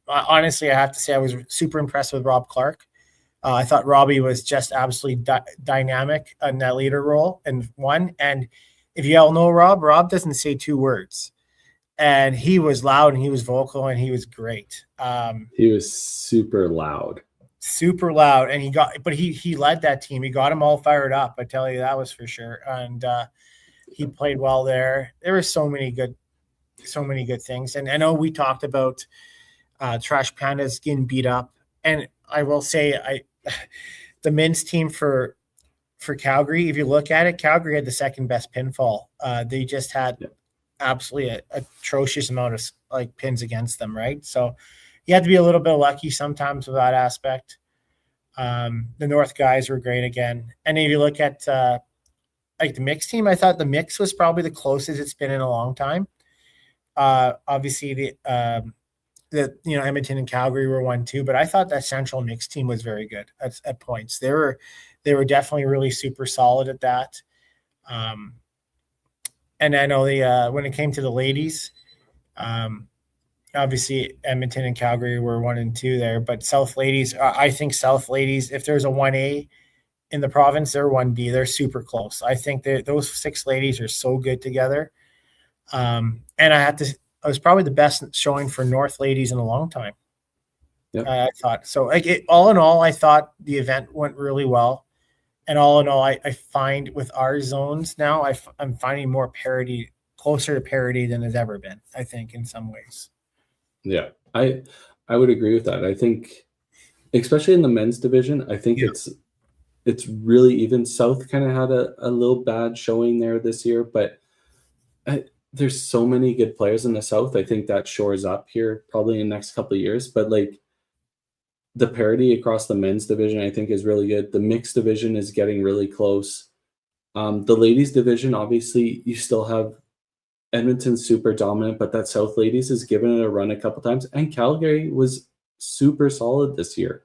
Honestly, I have to say, I was super impressed with Rob Clark. I thought Robbie was just absolutely dynamic in that leader role and won. And if you all know Rob doesn't say 2 words, and he was loud and he was vocal and he was great. He was super loud, and he led that team. He got them all fired up. I tell you, that was for sure. And he played well there. There were so many good things. And I know we talked about Trash Pandas getting beat up, and I will say, the men's team for Calgary, if you look at it, Calgary had the second best pinfall. They just had absolutely an atrocious amount of like pins against them, right? So you have to be a little bit lucky sometimes with that aspect. The North guys were great again. And if you look at like the mixed team, I thought the mix was probably the closest it's been in a long time. Obviously the Edmonton and Calgary were 1-2, but I thought that Central mixed team was very good at points. They were definitely really super solid at that. And I know when it came to the ladies, obviously Edmonton and Calgary were 1 and 2 there, but South ladies, I think South ladies, if there's a 1A in the province, they're 1B. They're super close. I think those 6 ladies are so good together. And I was probably the best showing for North ladies in a long time. Yep. I thought so. Like all in all, I thought the event went really well. And all in all, I find with our zones now, I'm finding more parity, closer to parity than it's ever been, I think, in some ways. Yeah, I would agree with that. I think, especially in the men's division, I think it's really even. South kind of had a little bad showing there this year, but there's so many good players in the South. I think that shores up here probably in the next couple of years. But like the parity across the men's division, I think, is really good. The mixed division is getting really close. The ladies division, obviously, you still have Edmonton super dominant, but that South ladies has given it a run a couple times. And Calgary was super solid this year.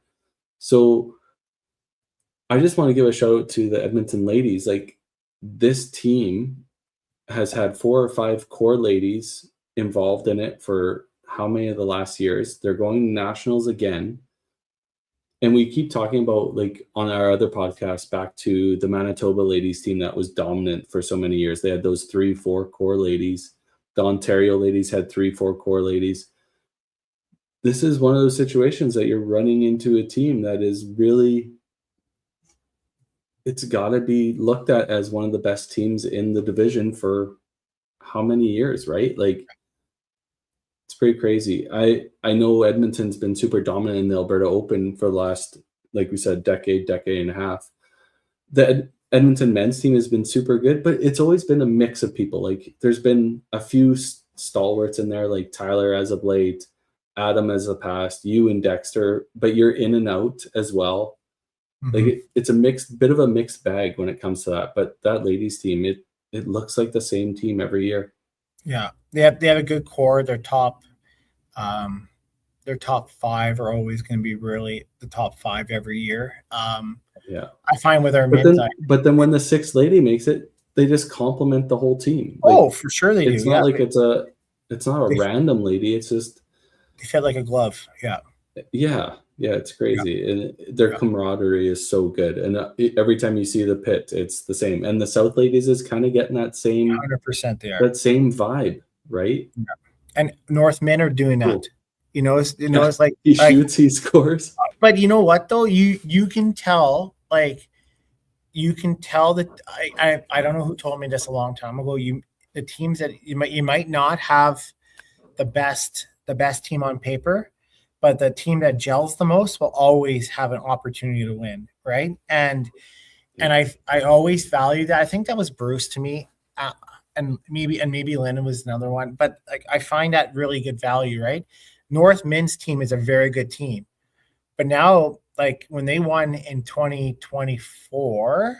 So I just want to give a shout out to the Edmonton ladies. Like, this team has had 4 or 5 core ladies involved in it for how many of the last years? They're going to nationals again. And we keep talking about, like, on our other podcast, back to the Manitoba ladies team that was dominant for so many years. They had those 3-4 core ladies. The Ontario ladies had 3-4 core ladies. This is one of those situations that you're running into a team that is really, it's got to be looked at as one of the best teams in the division for how many years, right? Like, it's pretty crazy. I know Edmonton's been super dominant in the Alberta Open for the last, like we said, decade and a half. The Edmonton men's team has been super good, but it's always been a mix of people. Like, there's been a few stalwarts in there, like Tyler as of late, Adam as a past, you and Dexter, but you're in and out as well. Like, it's a bit of a mixed bag when it comes to that. But that ladies team, it looks like the same team every year. Yeah, they have a good core. Their top 5 are always going to be really the top 5 every year. Yeah, I find with our but men's, then when the 6th lady makes it, they just compliment the whole team. Like, for sure they do. it's not like it's not a They- random lady. It's just, they fit like a glove. Yeah, it's crazy. And their camaraderie is so good. And every time you see the pit, it's the same. And the South ladies is kind of getting that same 100% they are. vibe, right? And North men are doing that. Cool. It's like He shoots, he scores. But you know what though? You can tell, like, that I don't know who told me this a long time ago. The teams that you might not have the best team on paper, but the team that gels the most will always have an opportunity to win, right? And I always value that. I think that was Bruce to me, and maybe Lennon was another one. But, like, I find that really good value, right? North men's team is a very good team, but now, like, when they won in 2024,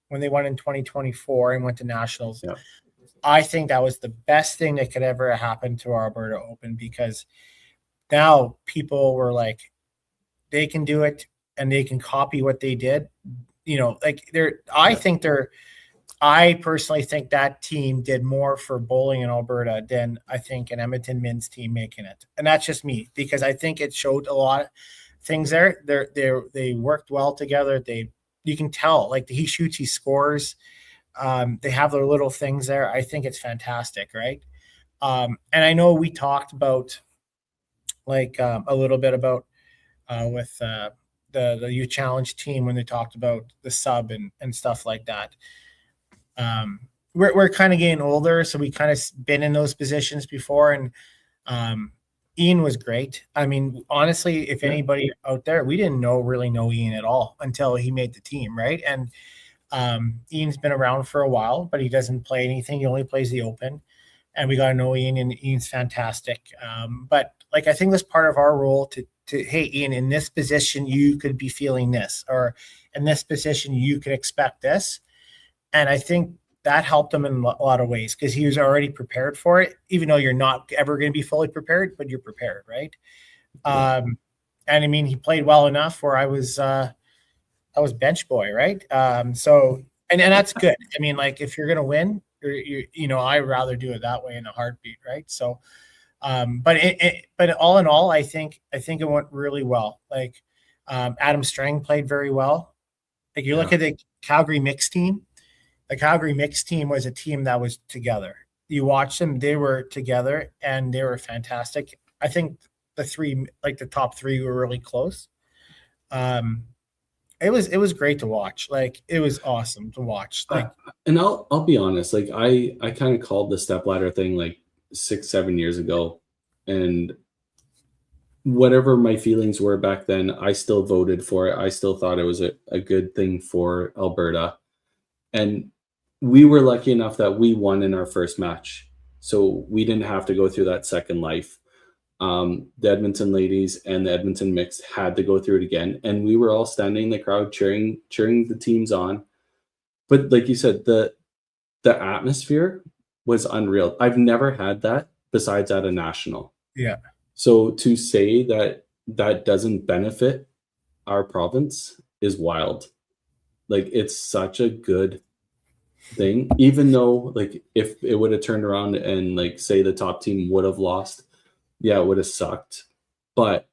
and went to nationals, I think that was the best thing that could ever happen to our Alberta Open, because now people were like, they can do it and they can copy what they did. I personally think that team did more for bowling in Alberta than I think an Edmonton men's team making it. And that's just me, because I think it showed a lot of things there. They worked well together. You can tell, like, he shoots, he scores. They have their little things there. I think it's fantastic, right? And I know we talked about, like, a little bit about with the Youth Challenge team when they talked about the sub and stuff like that. We're kind of getting older, so we kind of been in those positions before. And Ian was great. I mean, honestly, if anybody out there, we didn't really know Ian at all until he made the team, right? And Ian's been around for a while, but he doesn't play anything. He only plays the Open. And we got to know Ian, and Ian's fantastic. But, like, I think that's part of our role to hey, Ian, in this position, you could be feeling this, or in this position, you could expect this. And I think that helped him in a lot of ways, because he was already prepared for it, even though you're not ever going to be fully prepared, but you're prepared, right? And I mean, he played well enough where I was bench boy, right? So that's good. I mean, like, if you're going to win, I'd rather do it that way in a heartbeat, right? So, but all in all, I think it went really well. Like, Adam Strang played very well. Like, you look at the Calgary mixed team. The Calgary mixed team was a team that was together. You watch them; they were together and they were fantastic. I think the top 3 were really close. It was great to watch. Like, it was awesome to watch. Like, and I'll be honest, like, I kind of called the stepladder thing like 6-7 years ago, and whatever my feelings were back then, I still voted for it. I still thought it was a good thing for Alberta, and we were lucky enough that we won in our first match, so we didn't have to go through that second life. The Edmonton ladies and the Edmonton mix had to go through it again, and we were all standing in the crowd cheering the teams on. But like you said, the atmosphere was unreal. I've never had that besides at a national. Yeah. So to say that that doesn't benefit our province is wild. Like, it's such a good thing, even though, like, if it would have turned around and, like, say the top team would have lost, yeah, it would have sucked. But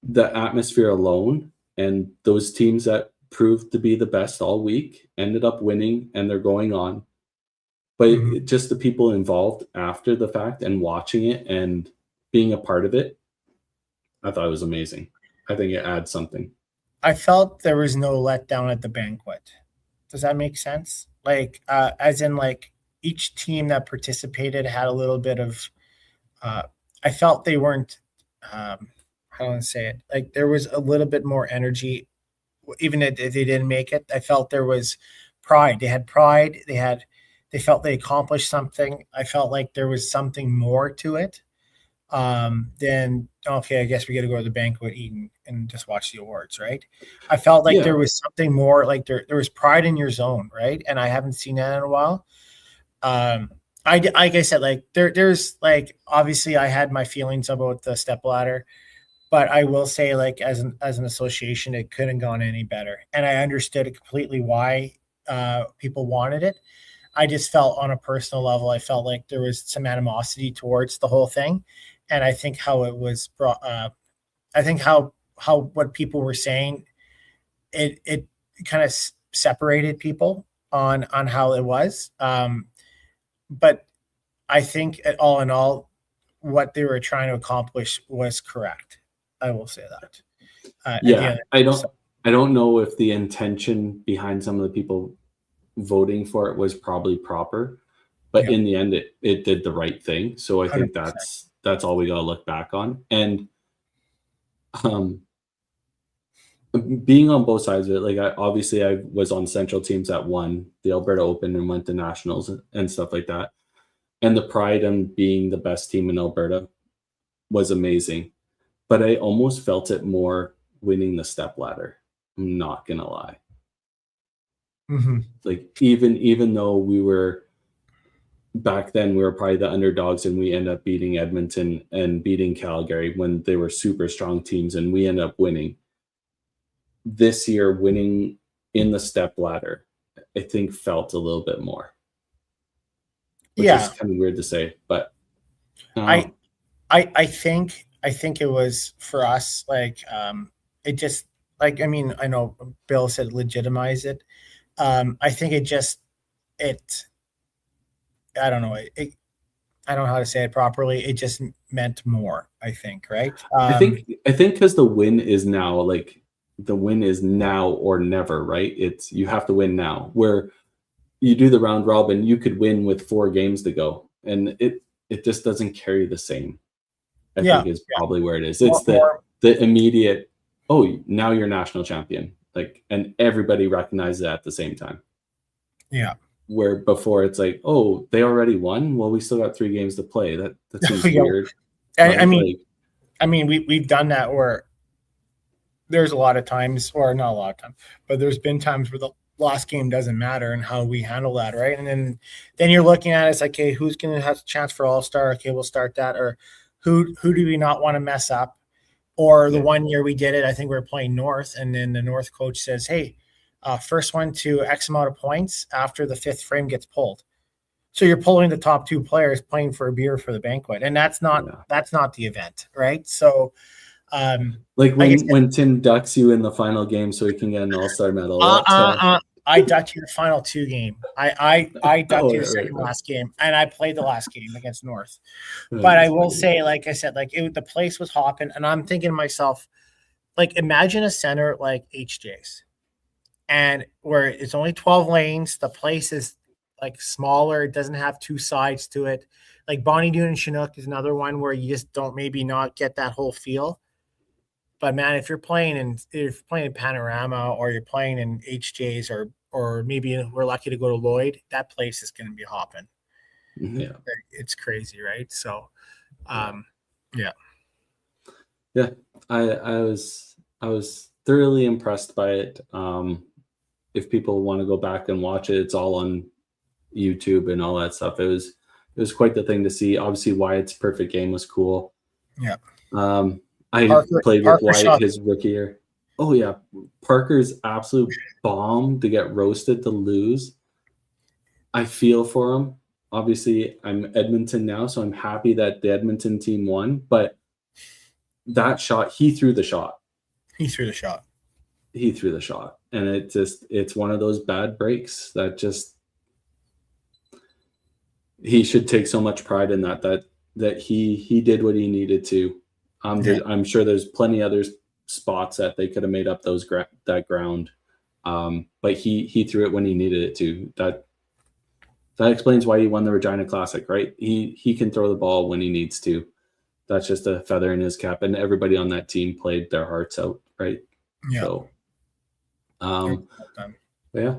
the atmosphere alone and those teams that proved to be the best all week ended up winning, and they're going on. But just the people involved after the fact and watching it and being a part of it, I thought it was amazing. I think it adds something. I felt there was no letdown at the banquet. Does that make sense? Like, as in, like, each team that participated had a little bit of, I felt they weren't, how do I say it? Like, there was a little bit more energy, even if they didn't make it. I felt there was pride. They had pride. They felt they accomplished something. I felt like there was something more to it than, okay, I guess we got to go to the banquet, eat, and just watch the awards, right? I felt like there was something more, like there was pride in your zone, right? And I haven't seen that in a while. Like I said, like there's like, obviously I had my feelings about the stepladder, but I will say, like, as an association, it couldn't have gone any better. And I understood it completely why people wanted it. I just felt on a personal level, I felt like there was some animosity towards the whole thing. And I think how it was brought, I think how what people were saying, it kind of separated people on how it was. But I think all in all, what they were trying to accomplish was correct. I will say that. I don't know if the intention behind some of the people voting for it was probably proper, but in the end, it did the right thing. So I think 100%. that's all we got to look back on. And being on both sides of it, like, I was on Central teams that won the Alberta Open and went to nationals and stuff like that. And the pride in being the best team in Alberta was amazing. But I almost felt it more winning the stepladder. I'm not gonna lie. Like, even though we were back then, we were probably the underdogs, and we ended up beating Edmonton and beating Calgary when they were super strong teams, and we ended up winning. This year, winning in the stepladder, I think felt a little bit more. Which is kind of weird to say, but I think it was for us, like, it just, like, I mean, I know Bill said legitimize it. I think I don't know. I don't know how to say it properly. It just meant more, I think, right? I think because the win is now, like, the win is now or never, right? It's, you have to win now. Where you do the round robin, you could win with 4 games to go, and it just doesn't carry the same. I think is probably where it is. It's the immediate, oh, now you're national champion, like, and everybody recognizes that at the same time. Yeah. Where before it's like, oh, they already won. Well, we still got 3 games to play. That seems weird. Right? I mean, we've done that where there's a lot of times, or not a lot of times, but there's been times where the last game doesn't matter and how we handle that, right? And then you're looking at it, it's like, okay, who's going to have a chance for All-Star? Okay, we'll start that. Or who do we not want to mess up? Or the one year we did it, I think we were playing North, and then the North coach says, hey, first one to X amount of points after the 5th frame gets pulled. So you're pulling the top 2 players playing for a beer for the banquet, and that's not the event, right? So, like when Tim ducks you in the final game so he can get an All-Star medal. I ducked you the final 2 game. I ducked you the second last game, and I played the last game against North. But I will say, like I said, like, the place was hopping, and I'm thinking to myself, like, imagine a center like HJ's, and where it's only 12 lanes, the place is like smaller, it doesn't have 2 sides to it. Like Bonnie Doon and Chinook is another one where you just don't maybe not get that whole feel. But man, if you're playing in Panorama, or you're playing in HJ's, or maybe we're lucky to go to Lloyd, that place is going to be hopping. Yeah, it's crazy, right? So, yeah. I was thoroughly impressed by it. If people want to go back and watch it, it's all on YouTube and all that stuff. It was quite the thing to see. Obviously, Wyatt's perfect game was cool. Yeah. I played with Parker Wyatt Shaw. his rookie year. Oh yeah, Parker's absolute bomb to get roasted to lose. I feel for him. Obviously, I'm Edmonton now, so I'm happy that the Edmonton team won. But that shot, he threw the shot. He threw the shot. He threw the shot, and it's one of those bad breaks that just he should take so much pride in that he did what he needed to. I'm sure there's plenty other spots that they could have made up that ground, but he threw it when he needed it to. That explains why he won the Regina Classic, right? He can throw the ball when he needs to. That's just a feather in his cap, and everybody on that team played their hearts out, right? Yeah. So, yeah,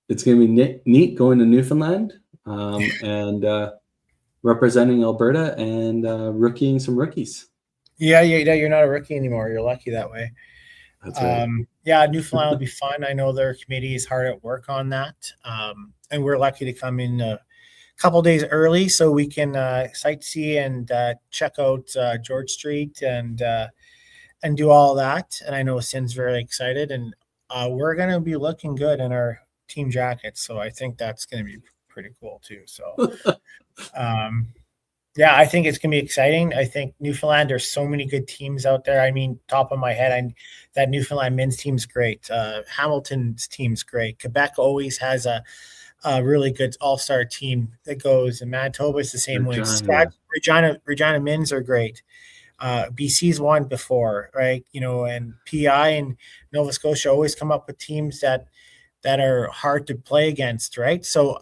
it's gonna be neat going to Newfoundland and representing Alberta and rookieing some rookies. Yeah, you're not a rookie anymore. You're lucky that way. That's right. Yeah, Newfoundland will be fun. I know their committee is hard at work on that, and we're lucky to come in a couple days early so we can sightsee and check out George Street and do all that. And I know Sin's very excited, and we're going to be looking good in our team jackets, so I think that's going to be pretty cool too. So, yeah, I think it's going to be exciting. I think Newfoundland, there's so many good teams out there. I mean, top of my head, that Newfoundland men's team's great. Hamilton's team's great. Quebec always has a really good all-star team that goes, and Manitoba is the same way. Regina men's are great. BC's won before, right? And PI and Nova Scotia always come up with teams that are hard to play against, right? So,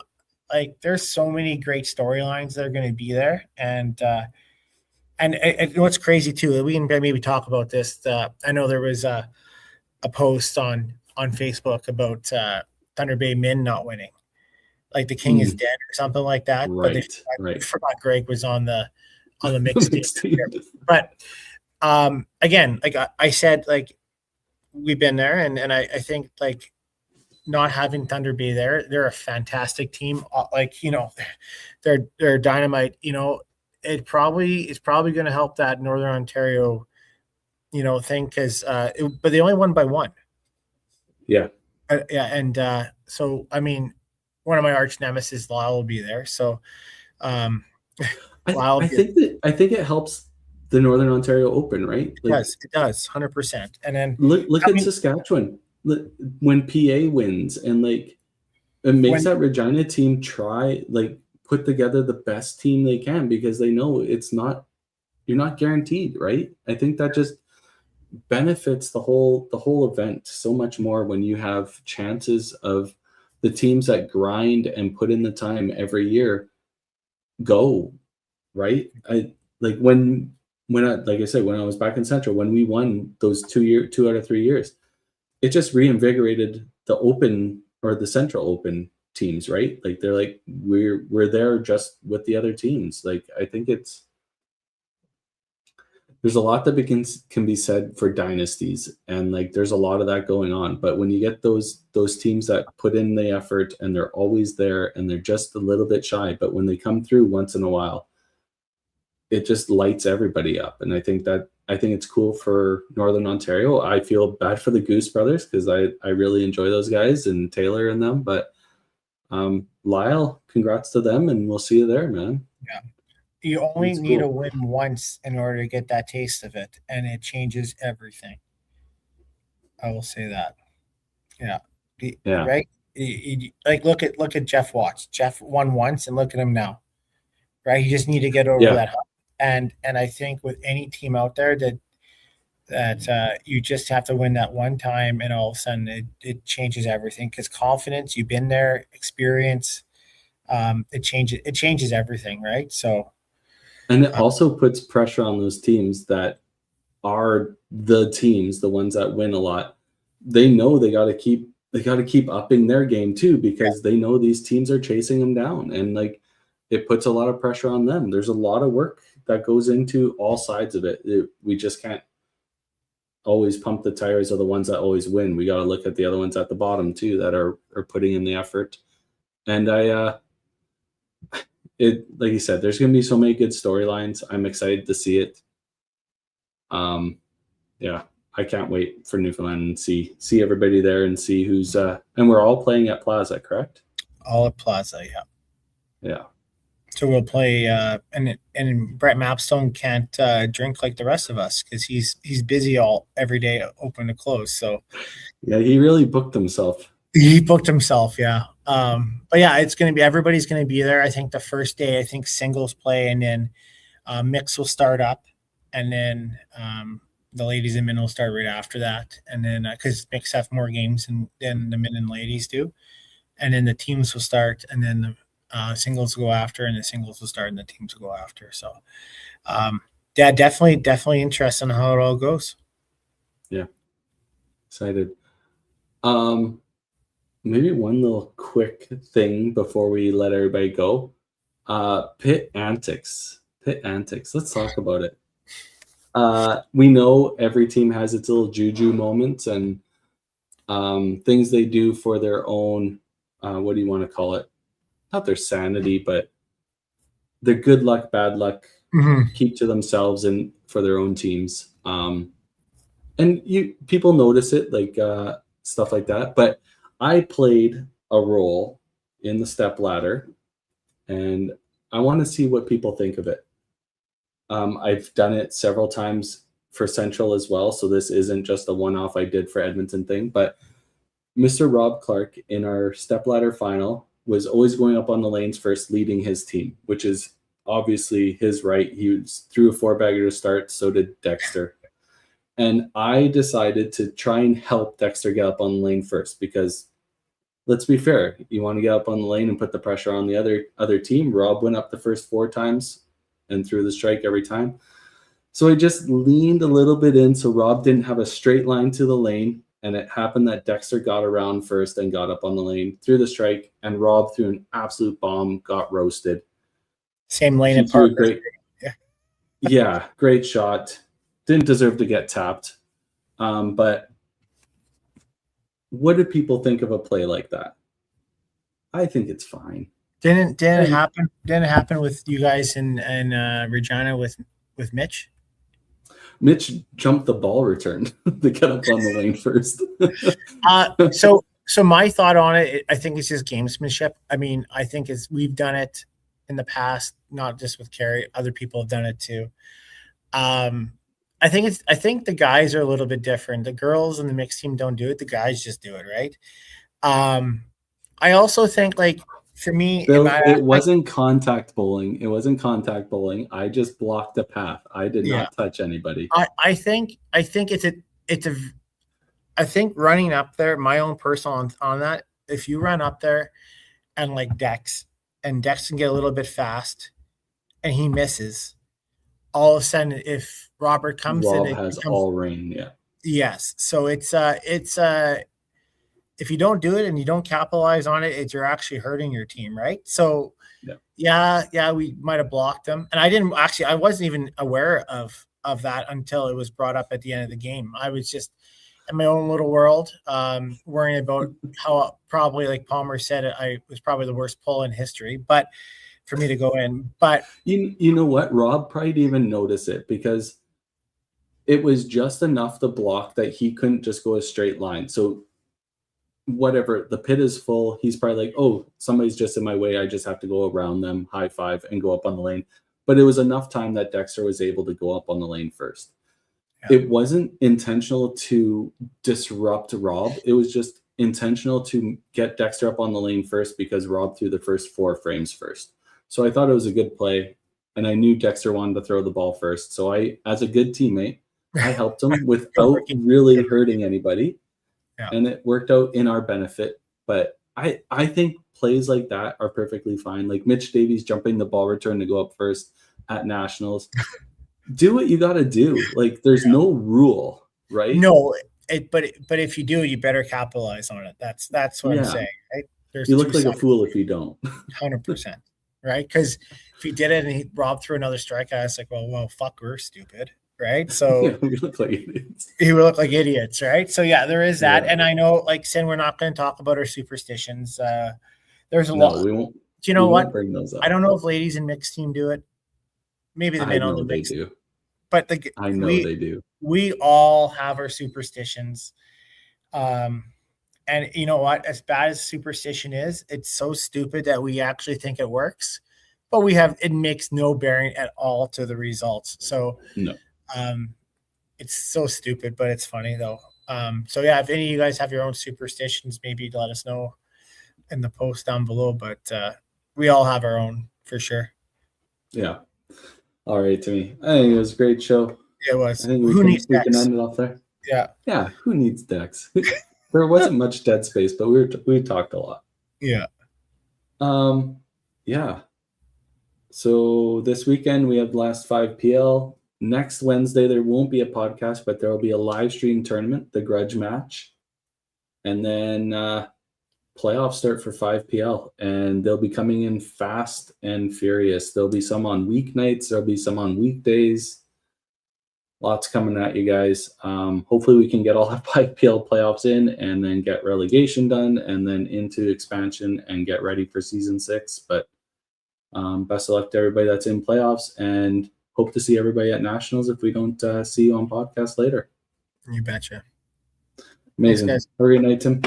like, there's so many great storylines that are going to be there, and what's crazy too, we can maybe talk about this. I know there was a post on Facebook about Thunder Bay men not winning, like the king is dead or something like that. Right, but they forgot Greg was on the mixed team. But again, like I said, like we've been there, and I think like not having Thunder Bay there, they're a fantastic team. Like, they're dynamite. It's probably going to help that Northern Ontario, thing, because but they only won by one. Yeah. Yeah, and so I mean, one of my arch nemesis, Lyle, will be there. So, I think it helps the Northern Ontario Open, right? It does, 100%. And then look at Saskatchewan when PA wins, and like it makes that Regina team try, like, put together the best team they can, because they know you're not guaranteed, right? I think that just benefits the whole event so much more when you have chances of the teams that grind and put in the time every year go, right? When I was back in Central, when we won those 2 out of 3 years, it just reinvigorated the Open or the Central Open teams, right? Like, they're like, we're there just with the other teams. Like, I think there's a lot that can be said for dynasties, and like there's a lot of that going on. But when you get those teams that put in the effort and they're always there and they're just a little bit shy, but when they come through once in a while, it just lights everybody up. And I think it's cool for Northern Ontario. I feel bad for the Goose Brothers because I really enjoy those guys and Taylor and them. But Lyle, congrats to them, and we'll see you there, man. Yeah. You only need to win once in order to get that taste of it, and it changes everything. I will say that. Yeah. Right? Like, look at Jeff Watts. Jeff won once, and look at him now. Right? You just need to get over that hump. And I think with any team out there that you just have to win that one time, and all of a sudden it changes everything, because confidence, you've been there, experience, it changes everything, right? So. And it also puts pressure on those teams that are the teams, the ones that win a lot. They know they got to keep upping their game too, because they know these teams are chasing them down, and like it puts a lot of pressure on them. There's a lot of work that goes into all sides of it. We just can't always pump the tires of the ones that always win. We got to look at the other ones at the bottom too that are putting in the effort. And like you said, there's going to be so many good storylines. I'm excited to see it. Yeah, I can't wait for Newfoundland and see everybody there and see who's and we're all playing at Plaza, correct? All at Plaza, yeah. Yeah. So we'll play, and Brett Mapstone can't drink like the rest of us because he's busy every day, open to close. So Yeah, he really booked himself. he booked himself, yeah. But yeah, it's going to be, everybody's going to be there. I think the first day, I think singles play, and then mix will start up, and then the ladies and men will start right after that, and then because mix have more games than the men and ladies do, and then the teams will start, and then the singles will go after, and the singles will start, and the teams will go after. So, yeah, definitely interested in how it all goes. Yeah, excited. Maybe one little quick thing before we let everybody go. Pit antics. Let's talk about it. We know every team has its little juju moments and things they do for their own, what do you want to call it? Not their sanity, but their good luck, bad luck, keep to themselves and for their own teams. And people notice it, like stuff like that. But I played a role in the step ladder, and I want to see what people think of it. I've done it several times for Central as well, so this isn't just a one-off I did for Edmonton thing. But Mr. Rob Clark in our stepladder final was always going up on the lanes first, leading his team, which is obviously his right. He threw a 4-bagger to start, so did Dexter. And I decided to try and help Dexter get up on the lane first because, let's be fair, you want to get up on the lane and put the pressure on the other team. Rob went up the first 4 times and threw the strike every time. So I just leaned a little bit in so Rob didn't have a straight line to the lane. And it happened that Dexter got around first and got up on the lane, threw the strike, and Rob threw an absolute bomb, got roasted. Same lane at Parker. Great, yeah, great shot. Didn't deserve to get tapped. But what do people think of a play like that? I think it's fine. Didn't happen with you guys in Regina with Mitch? Mitch jumped the ball return to get up on the lane first. So my thought on it, I think it's just gamesmanship. I mean, I think we've done it in the past, not just with Carrie. Other people have done it too. I think the guys are a little bit different. The girls and the mixed team don't do it. The guys just do it, right? I also think, like, for me, it wasn't contact bowling. It wasn't contact bowling. I just blocked the path. I did not touch anybody. I think I think running up there, my own personal on that, if you run up there and like Dex can get a little bit fast and he misses, all of a sudden if Robert comes Rob in, has all rain. Yeah. Yes. So it's if you don't do it and you don't capitalize on it, you're actually hurting your team, right? So yeah, we might have blocked them. And I wasn't even aware of that until it was brought up at the end of the game. I was just in my own little world, worrying about how, probably like Palmer said, I was probably the worst pull in history, but for me to go in. But you know what? Rob probably didn't even notice it because it was just enough to block that he couldn't just go a straight line. So whatever, the pit is full. He's probably like, oh, somebody's just in my way. I just have to go around them, high five, and go up on the lane. But it was enough time that Dexter was able to go up on the lane first. Yeah. It wasn't intentional to disrupt Rob. It was just intentional to get Dexter up on the lane first because Rob threw the first 4 frames first. So I thought it was a good play. And I knew Dexter wanted to throw the ball first. So I, as a good teammate, I helped him without really hurting anybody. Yeah. And it worked out in our benefit. But I think plays like that are perfectly fine. Like Mitch Davies jumping the ball return to go up first at Nationals. Do what you got to do. Like there's no rule, right? No, but if you do, you better capitalize on it. That's what I'm saying, right? You look like a fool if you don't. 100%, right? Because if he did it and Rob threw another strike, I was like, well, fuck, we're stupid. Right. So we look like idiots. He would look like idiots, right? So yeah, there is that. Yeah. And I know, like Sin, we're not going to talk about our superstitions. There's a lot. We won't. Do you know what? Bring those up. I don't know if ladies and mixed team do it. Maybe the men on the mixed do. But I know they do. we all have our superstitions. And you know what? As bad as superstition is, it's so stupid that we actually think it works, but it makes no bearing at all to the results. So No. it's so stupid, but it's funny though. So yeah, if any of you guys have your own superstitions, maybe let us know in the post down below. But we all have our own for sure. Yeah. All right, Timmy. I think it was a great show. It was. I think Who needs we can decks? end it off there. Yeah. Yeah. Who needs decks? There wasn't much dead space, but we talked a lot. Yeah. Yeah. So this weekend we have the last 5 PL. Next Wednesday there won't be a podcast, but there will be a live stream tournament, the grudge match. And then playoffs start for 5 PL, and they'll be coming in fast and furious. There'll be some on weeknights, there'll be some on weekdays. Lots coming at you guys. Hopefully we can get all the 5 PL playoffs in and then get relegation done and then into expansion and get ready for season 6. But best of luck to everybody that's in playoffs, and hope to see everybody at nationals if we don't see you on podcast later. You betcha. Amazing. Thanks, guys. Have a great night, Tim.